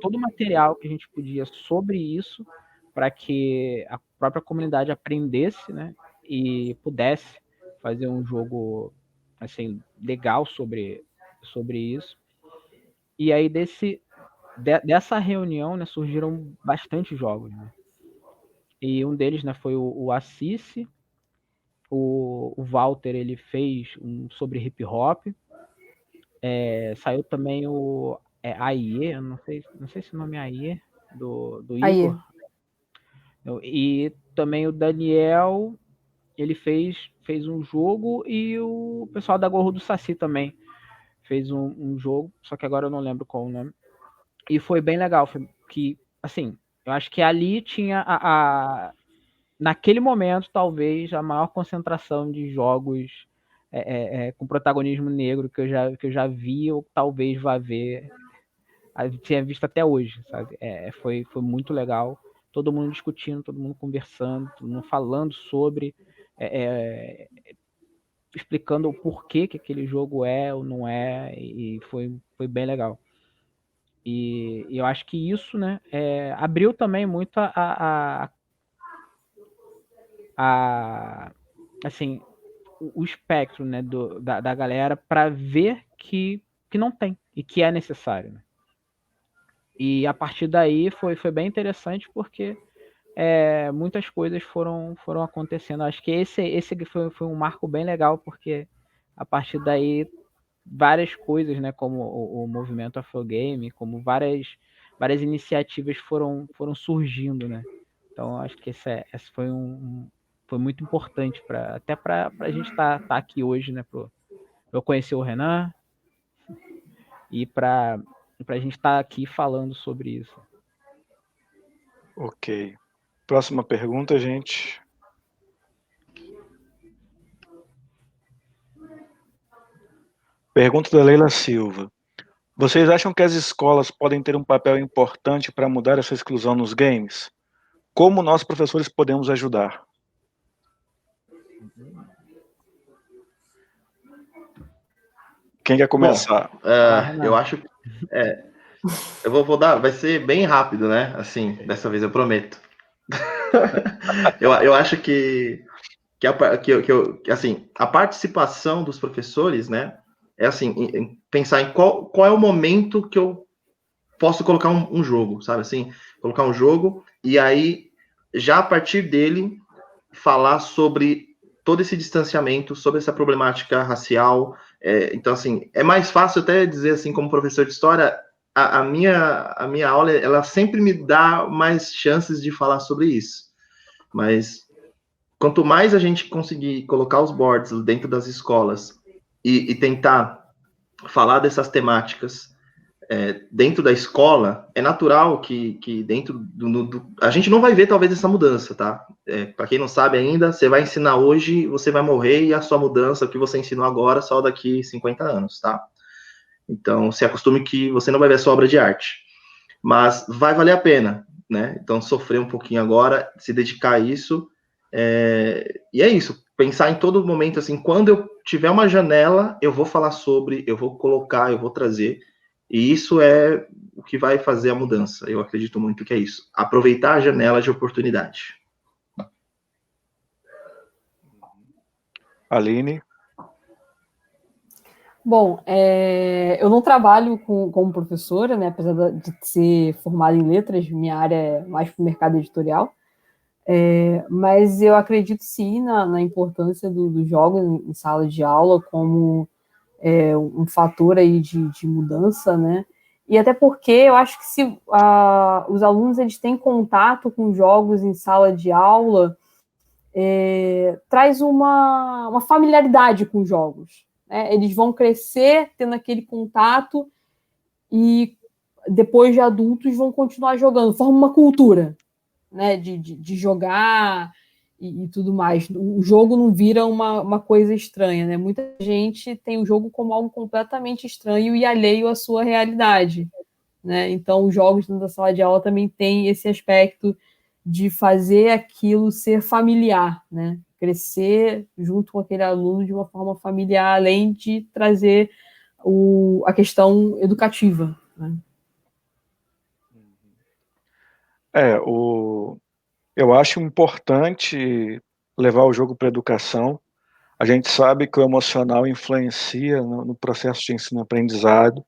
todo o material que a gente podia sobre isso para que a própria comunidade aprendesse, né? E pudesse fazer um jogo assim legal sobre isso. E aí dessa reunião, né, surgiram bastante jogos, né? E um deles, né, foi o Assis. O Walter, ele fez um sobre hip hop. Saiu também o AIE, não sei se o nome é AIE, do Aí, Igor. E também o Daniel, ele fez um jogo, e o pessoal da Gorro do Saci também fez um jogo, só que agora eu não lembro qual o nome. E foi bem legal, que, assim, eu acho que ali tinha naquele momento, talvez, a maior concentração de jogos com protagonismo negro que eu já vi, ou talvez vá ver, tinha visto até hoje, sabe? Foi muito legal. Todo mundo discutindo, todo mundo conversando, todo mundo falando sobre, explicando o porquê que aquele jogo é ou não é, e foi bem legal. E eu acho que isso, né, abriu também muito assim, o espectro, né, da galera para ver que não tem e que é necessário, né? E a partir daí foi bem interessante, porque muitas coisas foram acontecendo. Acho que esse foi um marco bem legal, porque a partir daí várias coisas, né, como o movimento Afrogame, como várias iniciativas foram surgindo, né? Então acho que esse foi foi muito importante até para a gente estar aqui hoje, né? Pra eu conhecer o Renan e para a gente estar aqui falando sobre isso. Ok. Próxima pergunta, gente. Pergunta da Leila Silva. Vocês acham que as escolas podem ter um papel importante para mudar essa exclusão nos games? Como nós, professores, podemos ajudar? Quem quer começar? Bom, eu acho que eu vou dar, vai ser bem rápido, né? Assim, dessa vez eu prometo. eu acho que assim, a participação dos professores, né? É assim, pensar em qual é o momento que eu posso colocar um jogo, sabe? Assim, colocar um jogo e aí já a partir dele falar sobre todo esse distanciamento, sobre essa problemática racial. Então, assim, é mais fácil até dizer assim, como professor de história, a minha aula, ela sempre me dá mais chances de falar sobre isso. Mas quanto mais a gente conseguir colocar os boards dentro das escolas e tentar falar dessas temáticas dentro da escola, é natural que dentro a gente não vai ver talvez essa mudança, tá? Para quem não sabe ainda, você vai ensinar hoje, você vai morrer, e a sua mudança, o que você ensinou agora, só daqui 50 anos, tá? Então, se acostume que você não vai ver a sua obra de arte. Mas vai valer a pena, né? Então, sofrer um pouquinho agora, se dedicar a isso, e é isso, pensar em todo momento, assim, quando eu tiver uma janela, eu vou falar sobre, eu vou colocar, eu vou trazer, e isso é o que vai fazer a mudança. Eu acredito muito que é isso. Aproveitar a janela de oportunidade. Aline? Bom, eu não trabalho como professora, né, apesar de ser formada em letras, minha área é mais para o mercado editorial, mas eu acredito sim na importância dos jogos em sala de aula como um fator aí de mudança, né? E até porque eu acho que se os alunos eles têm contato com jogos em sala de aula, traz uma familiaridade com jogos, né? Eles vão crescer tendo aquele contato e depois de adultos vão continuar jogando, forma uma cultura, né, de jogar e tudo mais. O jogo não vira uma coisa estranha, né? Muita gente tem o jogo como algo completamente estranho e alheio à sua realidade, né? Então, os jogos dentro da sala de aula também têm esse aspecto de fazer aquilo ser familiar, né? Crescer junto com aquele aluno de uma forma familiar, além de trazer a questão educativa, né? Eu acho importante levar o jogo para a educação. A gente sabe que o emocional influencia no processo de ensino-aprendizado,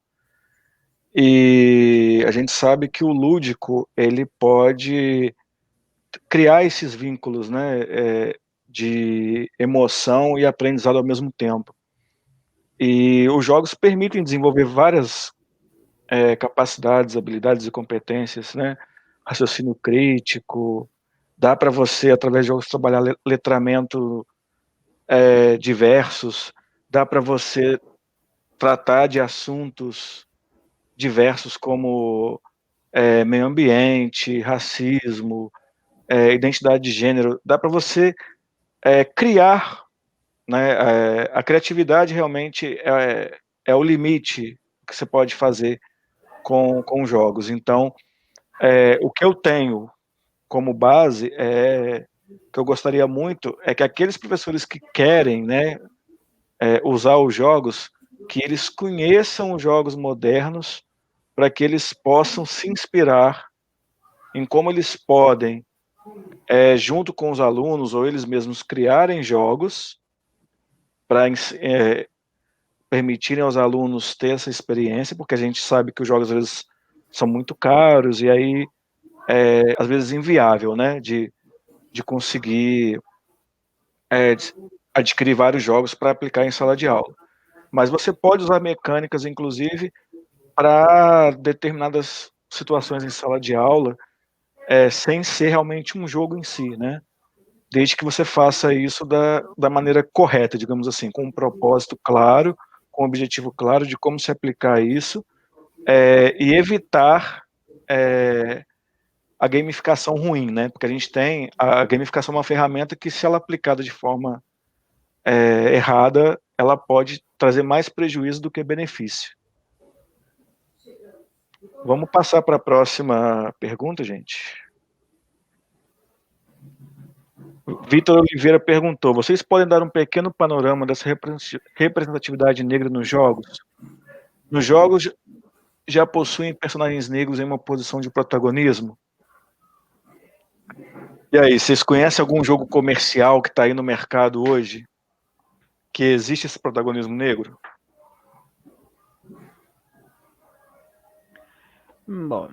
e a gente sabe que o lúdico ele pode criar esses vínculos, né, de emoção e aprendizado ao mesmo tempo. E os jogos permitem desenvolver várias capacidades, habilidades e competências, né? Raciocínio crítico, dá para você, através de jogos, trabalhar letramento diversos, dá para você tratar de assuntos diversos como meio ambiente, racismo, identidade de gênero, dá para você criar, né? A criatividade realmente é o limite que você pode fazer com jogos. Então, o que eu tenho como base que eu gostaria muito é que aqueles professores que querem, né, usar os jogos, que eles conheçam os jogos modernos para que eles possam se inspirar em como eles podem, junto com os alunos ou eles mesmos, criarem jogos para permitirem aos alunos ter essa experiência, porque a gente sabe que os jogos às vezes são muito caros e aí às vezes inviável, né, de conseguir adquirir vários jogos para aplicar em sala de aula. Mas você pode usar mecânicas, inclusive, para determinadas situações em sala de aula, sem ser realmente um jogo em si, né? Desde que você faça isso da maneira correta, digamos assim, com um propósito claro, com um objetivo claro de como se aplicar isso, e evitar a gamificação ruim, né? Porque a gente tem a gamificação, é uma ferramenta que, se ela aplicada de forma errada, ela pode trazer mais prejuízo do que benefício. Vamos passar para a próxima pergunta, gente. Vitor Oliveira perguntou: vocês podem dar um pequeno panorama dessa representatividade negra nos jogos? Nos jogos já possuem personagens negros em uma posição de protagonismo? E aí, vocês conhecem algum jogo comercial que está aí no mercado hoje que existe esse protagonismo negro? Bom,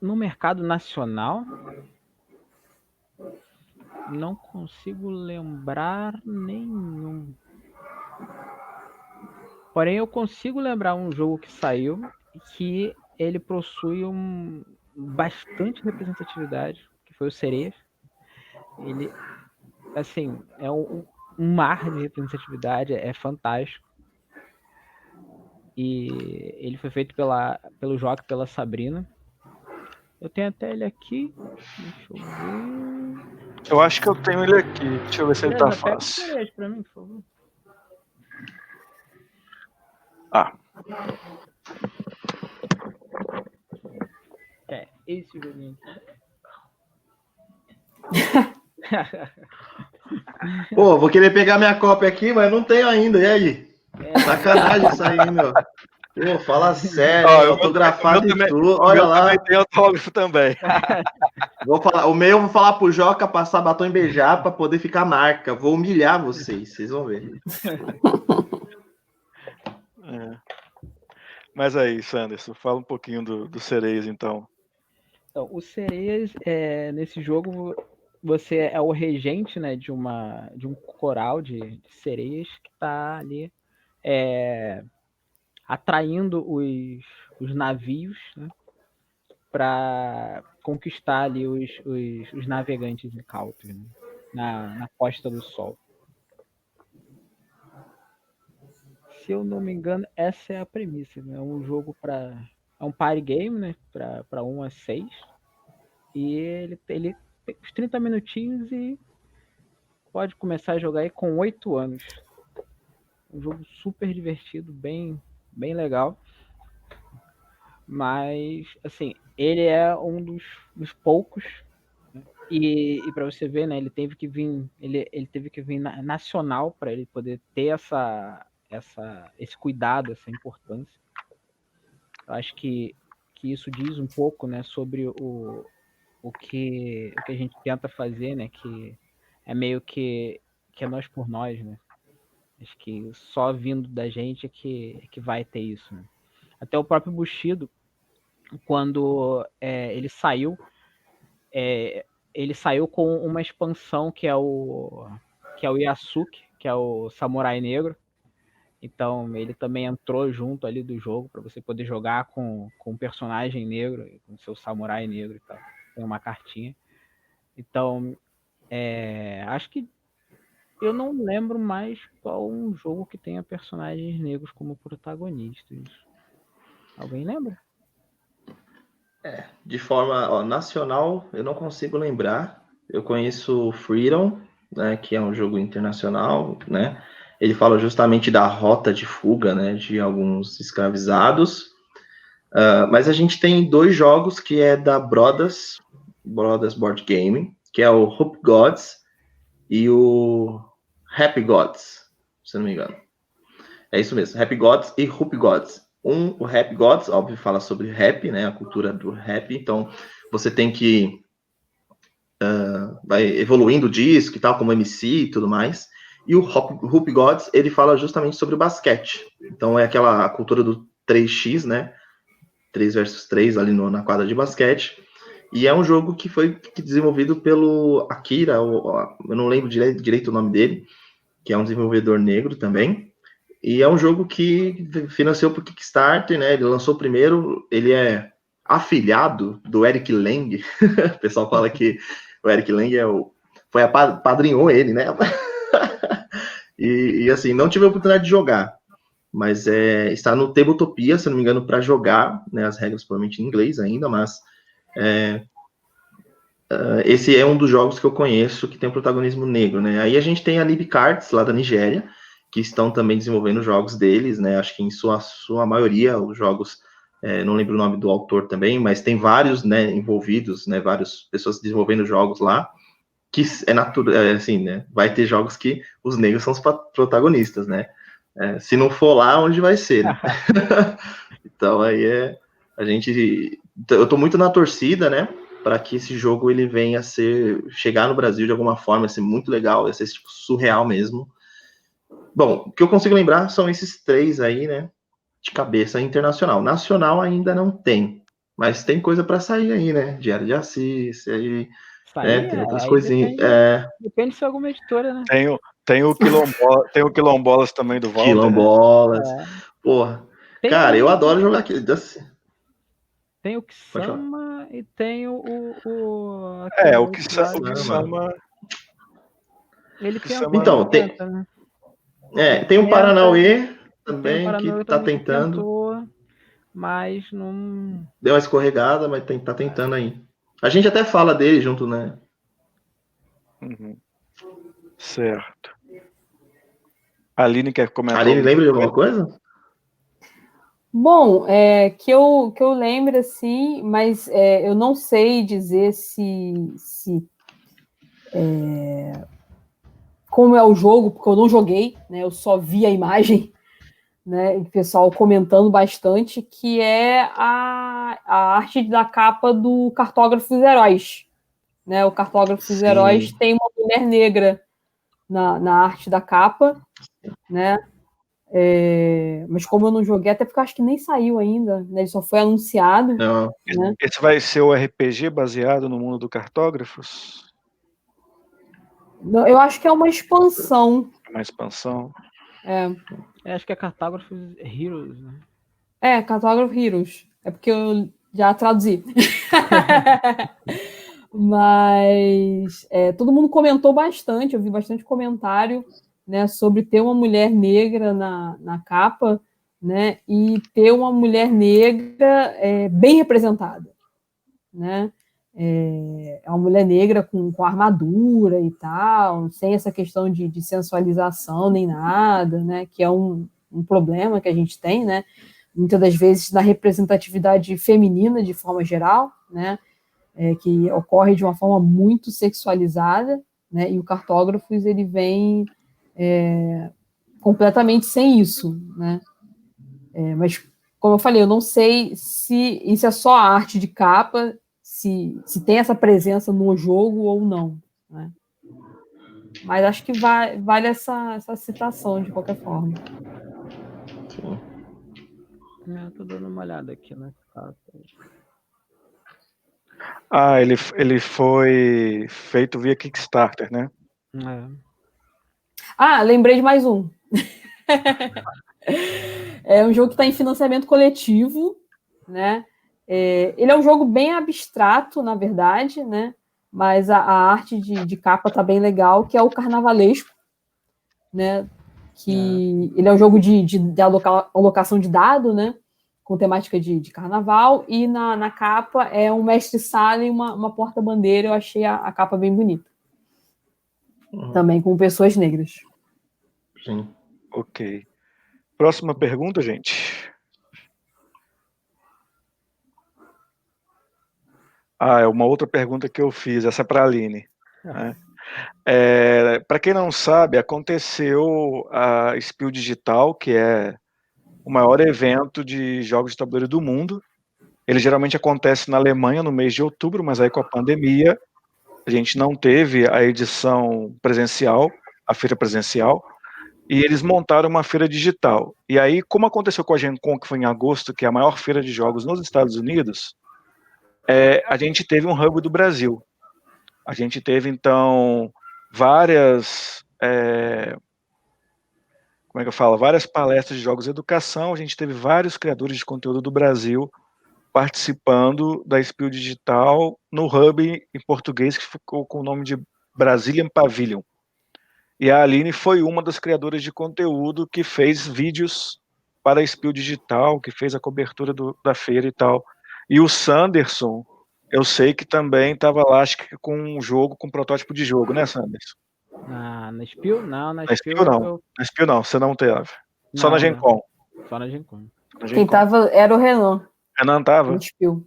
no mercado nacional, não consigo lembrar nenhum. Porém, eu consigo lembrar um jogo que saiu que ele possui bastante representatividade, que foi o Sereias. Ele, assim, é um mar de representatividade, é fantástico. E ele foi feito pelo Joca e pela Sabrina. Eu tenho até ele aqui. Deixa eu ver. Eu acho que eu tenho ele aqui. Deixa eu ver se ele tá fácil. Pega ele pra mim, por favor. Esse joguinho aqui. Pô, vou querer pegar minha cópia aqui, mas não tenho ainda. E aí? Sacanagem isso aí, meu. Pô, fala sério, autografado e tudo. Olha lá. Tem autógrafo também. O meu eu vou falar pro Joca passar batom em beijar pra poder ficar marca. Vou humilhar vocês vão ver. Mas é isso, Anderson. Fala um pouquinho do Sereias, então. Então, o Sereias, nesse jogo, você é o regente, né, de um coral de sereias que está ali atraindo os navios, né, para conquistar ali os navegantes incautos, né, na Costa do Sol. Se eu não me engano, essa é a premissa, né? É um jogo para É um party game, né? Para 1 a 6. E ele tem uns 30 minutinhos e pode começar a jogar aí com 8 anos. Um jogo super divertido, bem legal. Mas, assim, ele é um dos poucos. Né? E para você ver, né? Ele teve que vir nacional para ele poder ter esse cuidado, essa importância. Eu acho que isso diz um pouco, né, sobre o que a gente tenta fazer, né, que é meio que é nós por nós, né. Acho que só vindo da gente é que vai ter isso, né. Até o próprio Bushido, quando ele saiu com uma expansão que é o Yasuke, que é o Samurai Negro. Então ele também entrou junto ali do jogo para você poder jogar com um personagem negro, com seu samurai negro e tal. Tem uma cartinha. Então, acho que eu não lembro mais qual um jogo que tenha personagens negros como protagonistas. Alguém lembra? De forma nacional, eu não consigo lembrar. Eu conheço Freedom, né, que é um jogo internacional, né? Ele fala justamente da rota de fuga, né, de alguns escravizados. Mas a gente tem 2 jogos que é da Brothers Board Game, que é o Hoop Gods e o Happy Gods, se não me engano. É isso mesmo, Happy Gods e Hoop Gods. O Happy Gods, óbvio, fala sobre rap, né, a cultura do rap, então você tem que vai evoluindo o disco e tal, como MC e tudo mais. E o Hoop Gods, ele fala justamente sobre o basquete. Então é aquela cultura do 3x, né, 3 versus 3 ali na quadra de basquete. E é um jogo que foi desenvolvido pelo Akira, eu não lembro direito o nome dele, que é um desenvolvedor negro também. E é um jogo que financiou por Kickstarter, né? Ele lançou primeiro, ele é afilhado do Eric Lang. O pessoal fala que o Eric Lang padrinhou ele, né? e assim, não tive a oportunidade de jogar, mas está no Tabletopia, se não me engano, para jogar, né? As regras provavelmente em inglês ainda, mas esse é um dos jogos que eu conheço que tem um protagonismo negro, né? Aí a gente tem a Nib Cards, lá da Nigéria, que estão também desenvolvendo jogos deles, né? Acho que em sua maioria os jogos, não lembro o nome do autor também, mas tem vários, né, envolvidos, né? Várias pessoas desenvolvendo jogos lá, que é natural, assim, né? Vai ter jogos que os negros são os protagonistas, né? Se não for lá, onde vai ser, né? Então aí eu tô muito na torcida, né? Para que esse jogo ele venha chegar no Brasil de alguma forma, ser muito legal, vai ser tipo surreal mesmo. Bom, o que eu consigo lembrar são esses 3 aí, né? De cabeça internacional. Nacional ainda não tem, mas tem coisa para sair aí, né? Diário de Assis, aí, né? Tem outras coisinhas. Depende se é alguma editora, né? Tem o Quilombolas também do Walter. Quilombolas. Né? Porra. Cara, eu adoro jogar aqui. Tem o Kisama e tem o Kisama. Ele tem então, tem o Paranauê também, que tá tentando. Tentou, mas não... Deu uma escorregada, mas tá tentando aí. A gente até fala dele junto, né? Uhum. Certo. A Aline quer comentar? A Aline lembra de alguma coisa? Bom, que eu lembro, assim, mas eu não sei dizer como é o jogo, porque eu não joguei, né? Eu só vi a imagem, né? E o pessoal comentando bastante, que é a arte da capa do Cartógrafo dos Heróis, né? O Cartógrafo dos Heróis tem uma mulher negra na arte da capa, né? Mas como eu não joguei, até porque eu acho que nem saiu ainda, né? Ele só foi anunciado. Não. Né? Esse vai ser o RPG baseado no mundo do Cartógrafos? Não, eu acho que é uma expansão. Uma expansão? Acho que é Cartógrafos Heroes, né? Cartógrafo Heroes. É porque eu já traduzi. Mas todo mundo comentou bastante, eu vi bastante comentário, né, sobre ter uma mulher negra na capa, né, e ter uma mulher negra bem representada, né? É uma mulher negra com armadura e tal, sem essa questão de sensualização nem nada, né? Que é um problema que a gente tem, né? Muitas das vezes na representatividade feminina de forma geral, né? Que ocorre de uma forma muito sexualizada, né? E o Cartógrafos ele vem completamente sem isso, né? Mas como eu falei, eu não sei se isso é só a arte de capa, se tem essa presença no jogo ou não, né? Mas acho que vale essa citação de qualquer forma. Sim. Eu tô dando uma olhada aqui nas cartas. Ah, ele foi feito via Kickstarter, né? Ah, lembrei de mais um. É um jogo que está em financiamento coletivo, né? Ele é um jogo bem abstrato, na verdade, né? Mas a arte de capa tá bem legal, que é o Carnavalesco, né? Que ele é um jogo de alocação de dado, né? Com temática de carnaval, e na capa é um mestre-sala e uma porta-bandeira. Eu achei a capa bem bonita. Também com pessoas negras. Sim. Ok. Próxima pergunta, gente. É uma outra pergunta que eu fiz, essa é para a Aline. Né? Para quem não sabe, aconteceu a Spiel Digital, que é o maior evento de jogos de tabuleiro do mundo. Ele geralmente acontece na Alemanha no mês de outubro, mas aí com a pandemia a gente não teve a edição presencial, a feira presencial, e eles montaram uma feira digital. E aí, como aconteceu com a Gen Con, que foi em agosto, que é a maior feira de jogos nos Estados Unidos, a gente teve um hub do Brasil. A gente teve, então, várias várias palestras de jogos e educação. A gente teve vários criadores de conteúdo do Brasil participando da Spiel Digital no hub em português, que ficou com o nome de Brazilian Pavilion. E a Aline foi uma das criadoras de conteúdo que fez vídeos para a Spiel Digital, que fez a cobertura da feira e tal. E o Sanderson, eu sei que também estava lá, acho que com um jogo, com um protótipo de jogo, né, Sanderson? Na Spiel? Não, na Spiel não. Na Spiel não, você não teve. Só na Gen Con. Só na Gen Con. Quem tava era o Renan. Renan tava? No Spiel.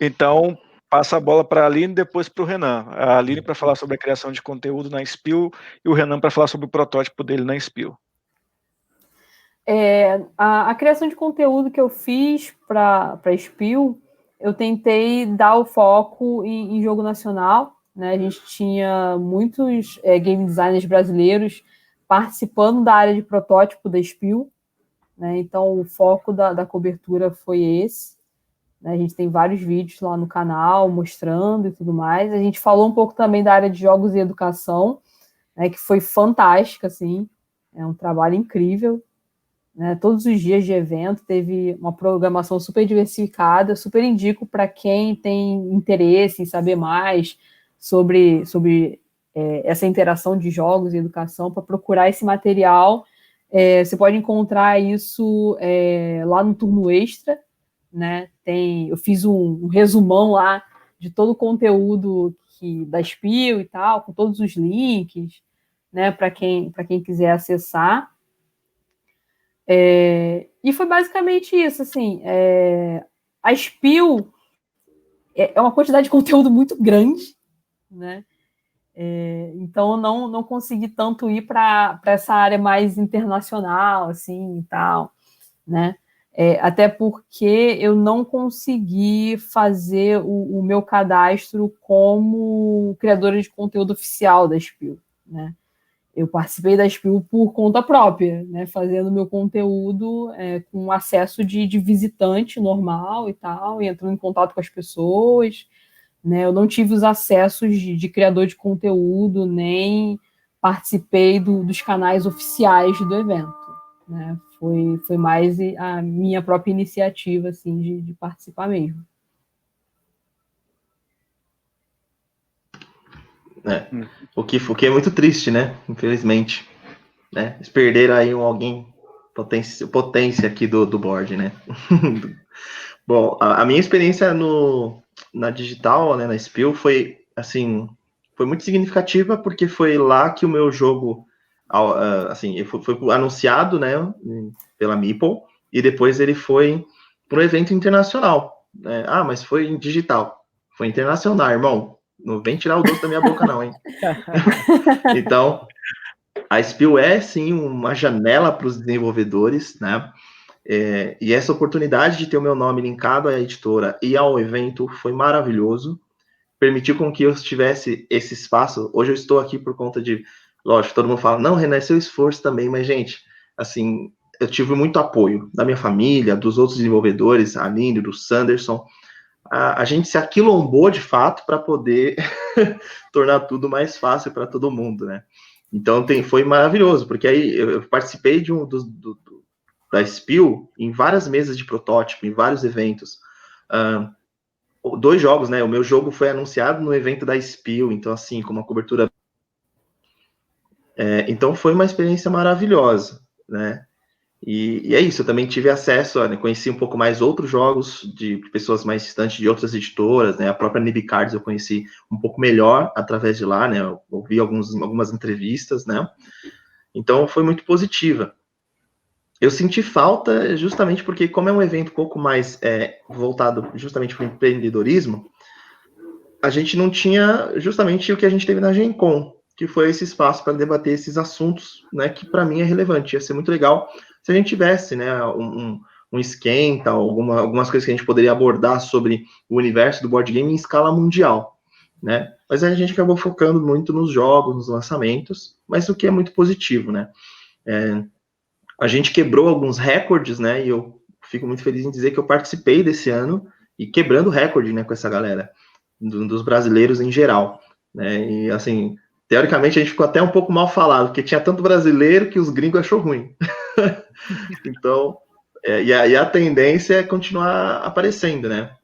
Então passa a bola para a Aline e depois para o Renan. A Aline para falar sobre a criação de conteúdo na Spiel e o Renan para falar sobre o protótipo dele na Spiel. A criação de conteúdo que eu fiz para a Spiel, eu tentei dar o foco em jogo nacional, né? A gente tinha muitos game designers brasileiros participando da área de protótipo da Spiel, né? Então o foco da cobertura foi esse. A gente tem vários vídeos lá no canal mostrando e tudo mais. A gente falou um pouco também da área de jogos e educação, né, que foi fantástica, assim, é um trabalho incrível, né? Todos os dias de evento teve uma programação super diversificada, super indico para quem tem interesse em saber mais sobre essa interação de jogos e educação, para procurar esse material. Você pode encontrar isso lá no Turno Extra, né? Eu fiz um resumão lá de todo o conteúdo da Spiel e tal, com todos os links, né, para quem quiser acessar. E foi basicamente isso, assim. A Spiel é uma quantidade de conteúdo muito grande, né? Então eu não consegui tanto ir para essa área mais internacional, assim, e tal, né? Até porque eu não consegui fazer o meu cadastro como criadora de conteúdo oficial da Spiel, né? Eu participei da Spiel por conta própria, né? Fazendo meu conteúdo com acesso de visitante normal e tal, e entrando em contato com as pessoas, né? Eu não tive os acessos de criador de conteúdo, nem participei dos canais oficiais do evento, né? Foi mais a minha própria iniciativa, assim, de participar mesmo. O que é muito triste, né? Infelizmente. né? Eles perderam aí alguém potência aqui do board, né? Bom, a minha experiência na digital, né, na Spiel, foi, assim, foi muito significativa, porque foi lá que o meu jogo, assim, foi anunciado, né, pela Meeple, e depois ele foi para um evento internacional, né? Ah, mas foi em digital, foi internacional, irmão, não vem tirar o doce da minha boca não, hein? Então, a Spiel é, sim, uma janela para os desenvolvedores, né? E essa oportunidade de ter o meu nome linkado à editora e ao evento foi maravilhoso, permitiu com que eu tivesse esse espaço. Hoje eu estou aqui por conta de, lógico, todo mundo fala, não, Renan, é seu esforço também, mas, gente, assim, eu tive muito apoio da minha família, dos outros desenvolvedores, a Aline, do Sanderson. A gente se aquilombou, de fato, para poder tornar tudo mais fácil para todo mundo, né? Então, foi maravilhoso, porque aí eu participei de da Spiel em várias mesas de protótipo, em vários eventos. 2 jogos, né? O meu jogo foi anunciado no evento da Spiel, então, assim, com uma cobertura. Então, foi uma experiência maravilhosa, né? E é isso, eu também tive acesso, né, conheci um pouco mais outros jogos de pessoas mais distantes de outras editoras, né? A própria Nib Cards eu conheci um pouco melhor através de lá, né? Eu ouvi algumas entrevistas, né? Então, foi muito positiva. Eu senti falta justamente porque, como é um evento um pouco mais voltado justamente para o empreendedorismo, a gente não tinha justamente o que a gente teve na Gen-Con, que foi esse espaço para debater esses assuntos, né, que para mim é relevante. Ia ser muito legal se a gente tivesse, né, um esquenta, algumas coisas que a gente poderia abordar sobre o universo do board game em escala mundial, né? Mas a gente acabou focando muito nos jogos, nos lançamentos, mas o que é muito positivo, né? A gente quebrou alguns recordes, né? E eu fico muito feliz em dizer que eu participei desse ano e quebrando recorde, né, com essa galera, dos brasileiros em geral, né? E assim, teoricamente a gente ficou até um pouco mal falado, porque tinha tanto brasileiro que os gringos achou ruim. Então, e a tendência é continuar aparecendo, né?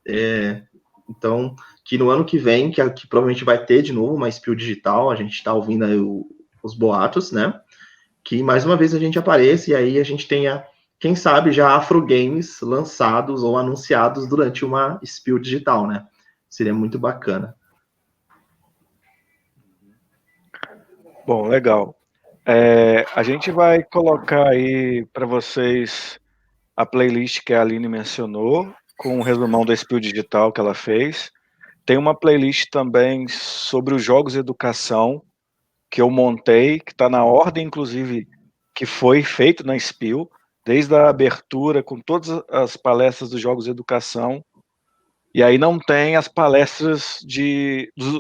Então, que no ano que vem, que provavelmente vai ter de novo uma Spiel digital, a gente está ouvindo aí os boatos, né? Que mais uma vez a gente apareça e aí a gente tenha, quem sabe, já Afro Games lançados ou anunciados durante uma Spiel digital, né? Seria muito bacana. Bom, legal. A gente vai colocar aí para vocês a playlist que a Aline mencionou, com um resumão da Spiel digital que ela fez. Tem uma playlist também sobre os jogos de educação, que eu montei, que está na ordem, inclusive, que foi feito na Spiel, desde a abertura, com todas as palestras dos jogos de educação, e aí não tem as palestras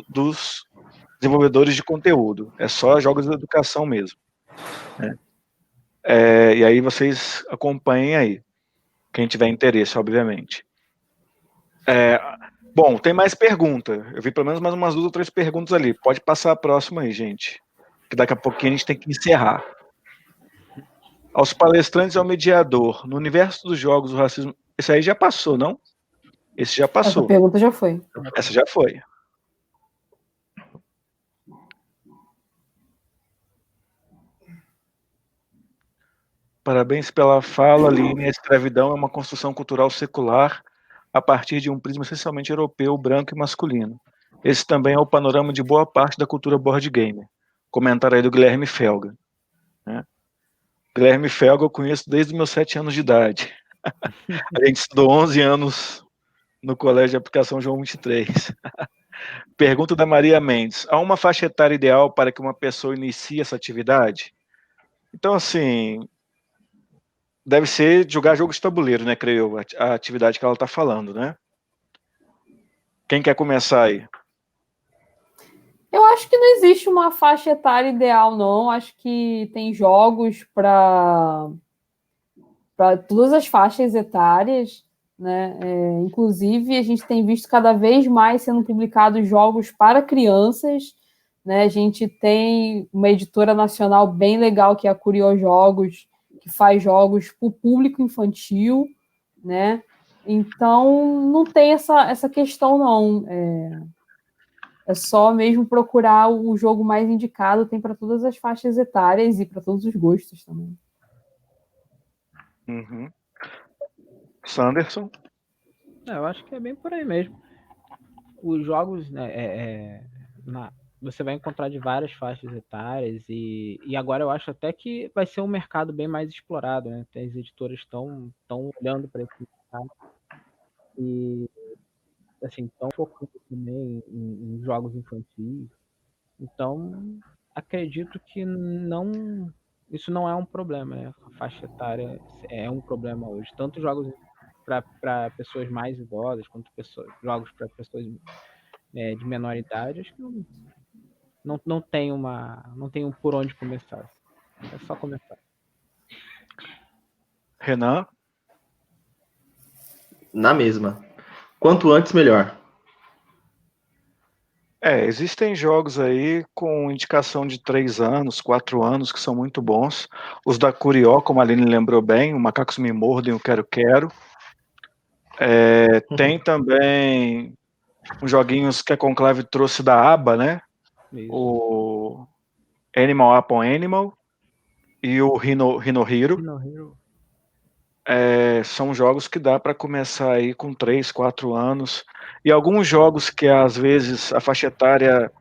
dos desenvolvedores de conteúdo, é só jogos de educação mesmo, né? E aí vocês acompanhem aí, quem tiver interesse, obviamente. Bom, tem mais pergunta. Eu vi pelo menos mais umas 2 ou 3 perguntas ali. Pode passar a próxima aí, gente. Que daqui a pouquinho a gente tem que encerrar. Aos palestrantes e ao mediador. No universo dos jogos, o racismo... Esse aí já passou, não? Esse já passou. Essa pergunta já foi. Essa já foi. Parabéns pela fala, Aline. A escravidão é uma construção cultural secular a partir de um prisma essencialmente europeu, branco e masculino. Esse também é o panorama de boa parte da cultura board gamer. Comentário aí do Guilherme Felga, né? Guilherme Felga eu conheço desde os meus 7 anos de idade. A gente estudou 11 anos no Colégio de Aplicação João 23. Pergunta da Maria Mendes. Há uma faixa etária ideal para que uma pessoa inicie essa atividade? Então, assim, deve ser jogar jogos de tabuleiro, né, creio eu, a atividade que ela está falando, né? Quem quer começar aí? Eu acho que não existe uma faixa etária ideal, não. Acho que tem jogos para todas as faixas etárias, né? Inclusive, a gente tem visto cada vez mais sendo publicados jogos para crianças, né? A gente tem uma editora nacional bem legal, que é a Curió Jogos, que faz jogos para o público infantil, né? Então, não tem essa questão, não. É só mesmo procurar o jogo mais indicado, tem para todas as faixas etárias e para todos os gostos também. Uhum. Sanderson? Eu acho que é bem por aí mesmo. Os jogos, né, você vai encontrar de várias faixas etárias e agora eu acho até que vai ser um mercado bem mais explorado, né? As editoras estão olhando para esse mercado e assim, estão focando também em jogos infantis. Então, acredito que isso não é um problema, né? A faixa etária é um problema hoje. Tanto jogos para pessoas mais idosas, quanto jogos para pessoas de menor idade, acho que não tem por onde começar. É só começar. Renan? Na mesma. Quanto antes, melhor. Existem jogos aí com indicação de 3 anos, 4 anos, que são muito bons. Os da Curió, como a Aline lembrou bem, o Macacos Me Mordem, o Quero Quero. Tem também uns joguinhos que a Conclave trouxe da aba, né? Isso. O Animal Upon Animal e o Hino Hero. São jogos que dá para começar aí com 3, 4 anos. E alguns jogos que às vezes a faixa etária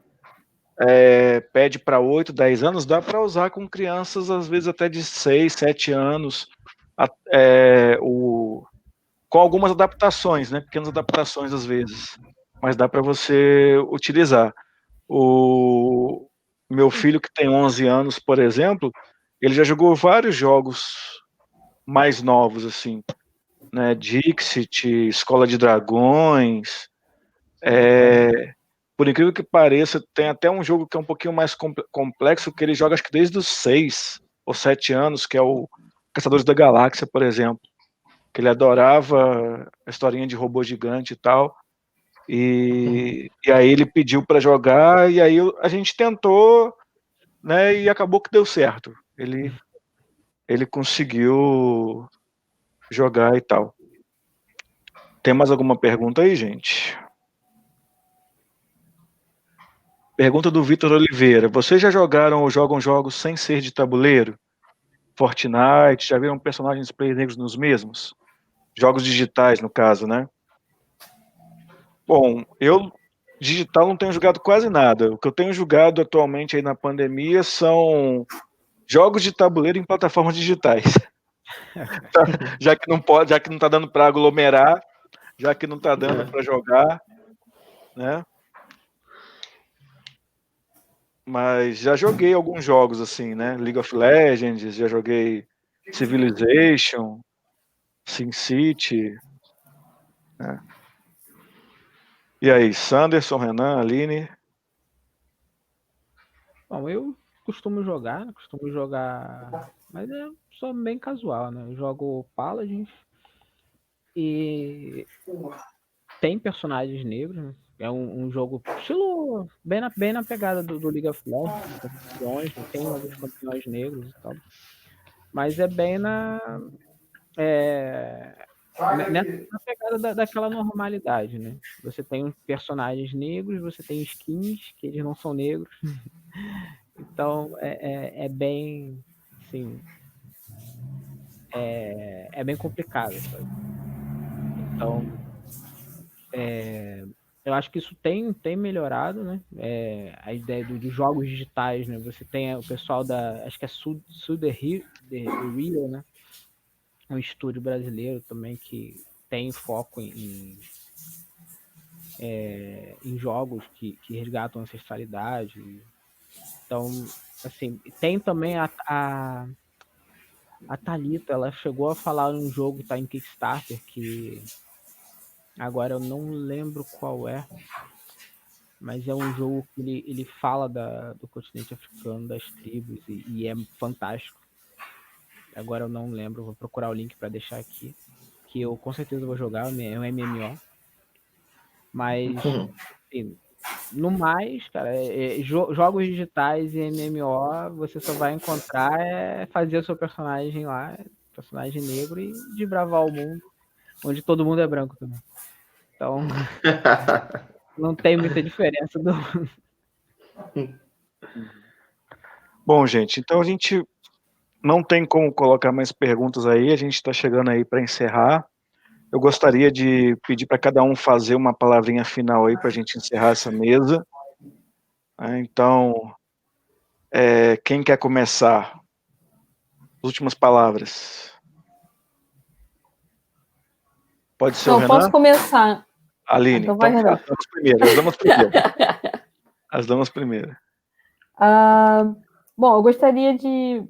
pede para 8, 10 anos, dá para usar com crianças às vezes até de 6, 7 anos, com algumas adaptações, né? Pequenas adaptações às vezes, mas dá para você utilizar. O meu filho, que tem 11 anos, por exemplo, ele já jogou vários jogos mais novos, assim, né? Dixit, Escola de Dragões. Por incrível que pareça, tem até um jogo que é um pouquinho mais complexo, que ele joga acho que desde os 6 ou 7 anos, que é o Caçadores da Galáxia, por exemplo. Que ele adorava a historinha de robô gigante e tal. E aí ele pediu para jogar, e aí a gente tentou, né? E acabou que deu certo. Ele conseguiu jogar e tal. Tem mais alguma pergunta aí, gente? Pergunta do Vitor Oliveira. Vocês já jogaram ou jogam jogos sem ser de tabuleiro? Fortnite, já viram personagens players negros nos mesmos? Jogos digitais, no caso, né? Bom, eu digital não tenho jogado quase nada. O que eu tenho jogado atualmente aí na pandemia são jogos de tabuleiro em plataformas digitais. Já que não pode, já que não tá dando para aglomerar, já que não tá dando para jogar, né? Mas já joguei alguns jogos assim, né? League of Legends, já joguei Civilization, SimCity, né? E aí, Sanderson, Renan, Aline? Bom, eu costumo jogar, mas é só bem casual, né? Eu jogo Paladins e tem personagens negros, né? É um jogo estilo bem na pegada do League of Legends, tem alguns campeões negros e tal. Mas é bem nessa pegada daquela normalidade, né? Você tem personagens negros, você tem skins que eles não são negros. Então é bem, assim, é bem complicado, sabe? Então eu acho que isso tem melhorado, né? A ideia dos jogos digitais, né? Você tem o pessoal acho que é The Real, né? Um estúdio brasileiro também que tem foco em jogos que resgatam a ancestralidade. Então, assim, tem também a Thalita, ela chegou a falar num jogo que tá em Kickstarter, que agora eu não lembro qual é, mas é um jogo que ele fala do continente africano, das tribos, e é fantástico. Agora eu não lembro, vou procurar o link para deixar aqui, que eu com certeza vou jogar, é um MMO. Mas, assim, no mais, cara, jogos digitais e MMO, você só vai encontrar fazer o seu personagem lá, personagem negro, e desbravar o mundo, onde todo mundo é branco também. Então, Não tem muita diferença do... Bom, gente, então a gente não tem como colocar mais perguntas aí, a gente está chegando aí para encerrar. Eu gostaria de pedir para cada um fazer uma palavrinha final aí para a gente encerrar essa mesa. Então, quem quer começar? Últimas palavras. Pode ser o Renan? Posso começar. Aline, Então vai, Renan. As damas primeiro. Bom, eu gostaria de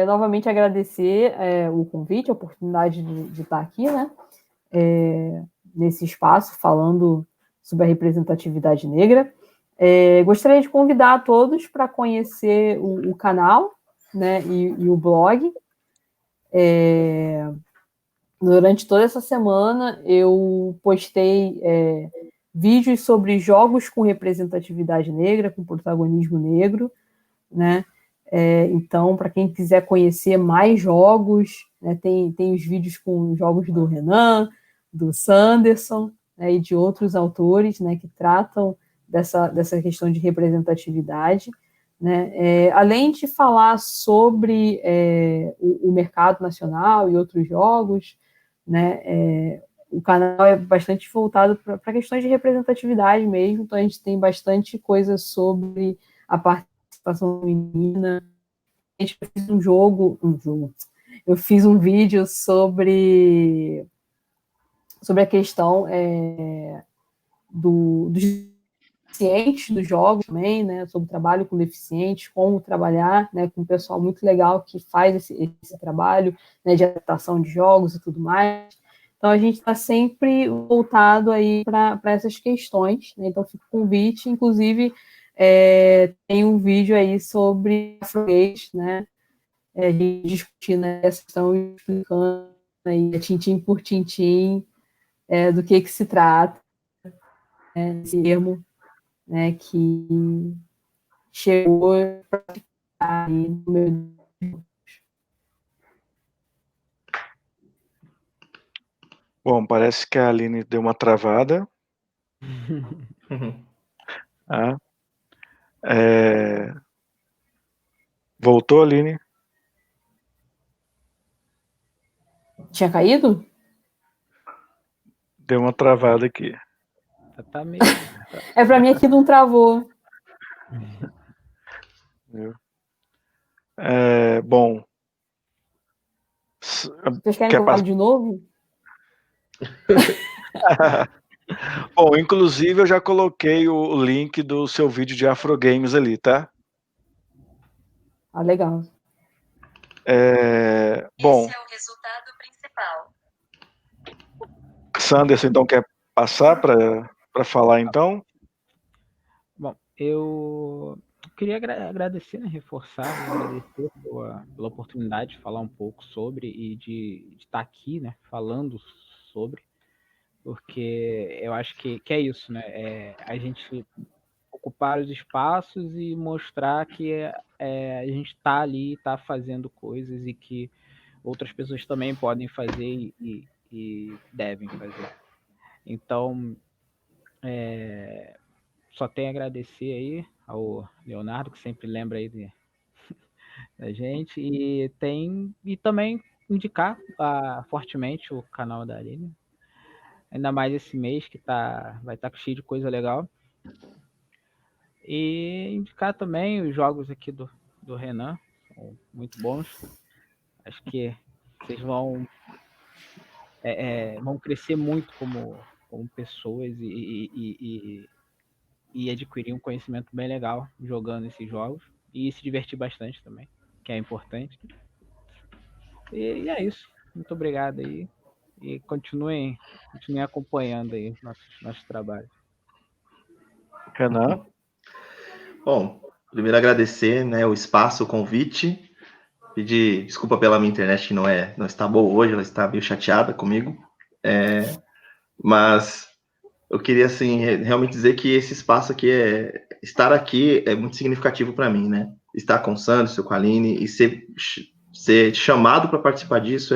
novamente agradecer o convite, a oportunidade de estar aqui, né? Nesse espaço, falando sobre a representatividade negra. Gostaria de convidar a todos para conhecer o canal, né, e o blog. Durante toda essa semana, eu postei vídeos sobre jogos com representatividade negra, com protagonismo negro, né? Então, para quem quiser conhecer mais jogos, né, tem os vídeos com jogos do Renan, do Sanderson, né, e de outros autores, né, que tratam dessa questão de representatividade, né, além de falar sobre o mercado nacional e outros jogos, né, o canal é bastante voltado para questões de representatividade mesmo, então a gente tem bastante coisa sobre a participação feminina. Eu fiz eu fiz um vídeo sobre a questão dos deficientes dos jogos também, né, sobre o trabalho com deficientes, como trabalhar, né, com um pessoal muito legal que faz esse trabalho, né, de adaptação de jogos e tudo mais. Então, a gente está sempre voltado aí para essas questões, né, então fica o convite, inclusive tem um vídeo aí sobre afro-gays, né, discutindo essa questão, explicando aí, tintim por tintim, do que se trata, esse termo, né, que chegou para ficar aí no meu... Bom, parece que a Aline deu uma travada. Voltou, Aline? Tinha caído? Deu uma travada aqui. Tá meio... Para mim aqui não travou. Bom. Vocês querem que eu fale de novo? Bom, inclusive eu já coloquei o link do seu vídeo de Afro Games ali, tá? Legal. Bom. Esse é o resultado principal. Sanderson, então, quer passar para falar, então? Bom, eu queria agradecer, né, reforçar, agradecer pela oportunidade de falar um pouco sobre e de estar aqui, né, falando sobre, porque eu acho que é isso, né, a gente ocupar os espaços e mostrar que a gente está ali, está fazendo coisas e que outras pessoas também podem fazer e devem fazer. Então, só tenho a agradecer aí ao Leonardo, que sempre lembra aí da gente, e também indicar fortemente o canal da Aline, ainda mais esse mês que vai estar cheio de coisa legal. E indicar também os jogos aqui do Renan, são muito bons. Acho que vocês vão crescer muito como pessoas e adquirir um conhecimento bem legal jogando esses jogos e se divertir bastante também, que é importante. E é isso. Muito obrigado aí e continuem acompanhando aí nosso trabalho. Renan? Bom, primeiro agradecer, né, o espaço, o convite, pedir desculpa pela minha internet que não está boa hoje, ela está meio chateada comigo, mas eu queria, assim, realmente dizer que esse espaço aqui, estar aqui é muito significativo para mim, né, estar com o Sanderson, com a Aline, e ser chamado para participar disso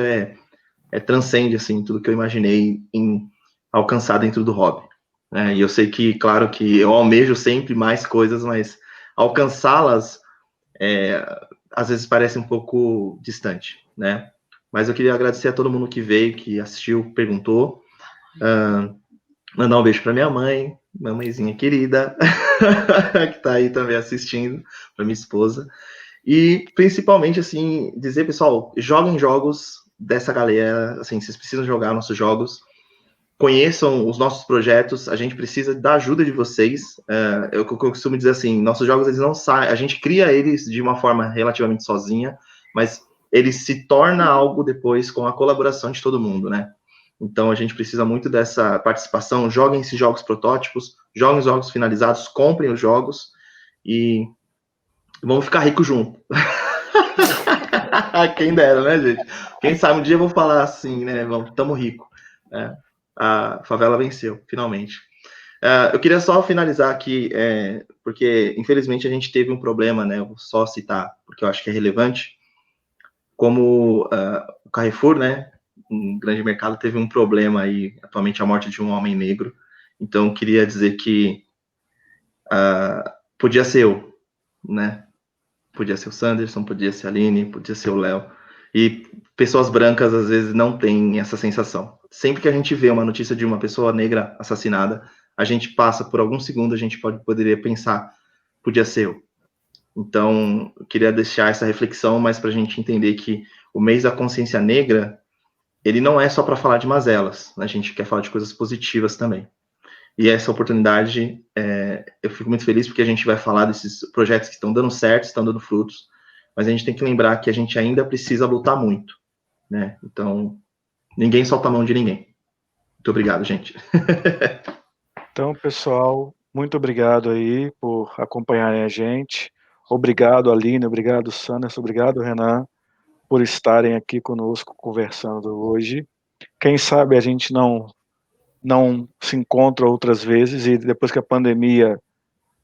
transcende, assim, tudo que eu imaginei em alcançar dentro do hobby, né? E eu sei que, claro, que eu almejo sempre mais coisas, mas alcançá-las às vezes parece um pouco distante, né? Mas eu queria agradecer a todo mundo que veio, que assistiu, perguntou. Mandar um beijo para minha mãe, mamãezinha querida, que está aí também assistindo, para minha esposa. E principalmente, assim, dizer, pessoal, joguem jogos dessa galera, assim, vocês precisam jogar nossos jogos, conheçam os nossos projetos, a gente precisa da ajuda de vocês. Eu costumo dizer assim, nossos jogos, eles não saem, a gente cria eles de uma forma relativamente sozinha, mas eles se torna algo depois com a colaboração de todo mundo, né? Então a gente precisa muito dessa participação. Joguem esses jogos protótipos, joguem os jogos finalizados, comprem os jogos e vamos ficar ricos junto. Quem dera, né, gente? Quem sabe um dia eu vou falar assim, né? Tamo rico. A favela venceu, finalmente. Eu queria só finalizar aqui, porque infelizmente a gente teve um problema, né? Eu vou só citar, porque eu acho que é relevante. Como o Carrefour, né? Um grande mercado, teve um problema aí, atualmente, a morte de um homem negro. Então, queria dizer que podia ser eu, né? Podia ser o Sanderson, podia ser a Aline, podia ser o Léo. E pessoas brancas, às vezes, não têm essa sensação. Sempre que a gente vê uma notícia de uma pessoa negra assassinada, a gente passa por alguns segundos, a gente poderia pensar, podia ser eu. Então, eu queria deixar essa reflexão, mas para a gente entender que o mês da consciência negra, ele não é só para falar de mazelas, né? A gente quer falar de coisas positivas também. E essa oportunidade, eu fico muito feliz porque a gente vai falar desses projetos que estão dando certo, estão dando frutos, mas a gente tem que lembrar que a gente ainda precisa lutar muito, né? Então, ninguém solta a mão de ninguém. Muito obrigado, gente. Então, pessoal, muito obrigado aí por acompanharem a gente. Obrigado, Aline, obrigado, Sanderson, obrigado, Renan, por estarem aqui conosco conversando hoje. Quem sabe a gente não se encontra outras vezes e depois que a pandemia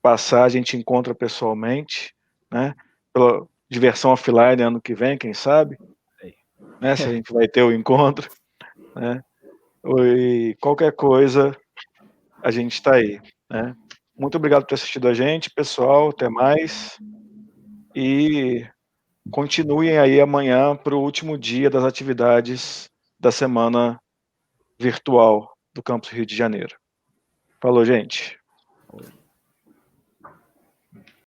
passar, a gente encontra pessoalmente, né? Pela diversão offline ano que vem, quem sabe, né? Se a gente vai ter o encontro, né? E qualquer coisa, a gente está aí, né? Muito obrigado por ter assistido a gente, pessoal. Até mais. E continuem aí amanhã para o último dia das atividades da semana virtual do Campus Rio de Janeiro. Falou, gente.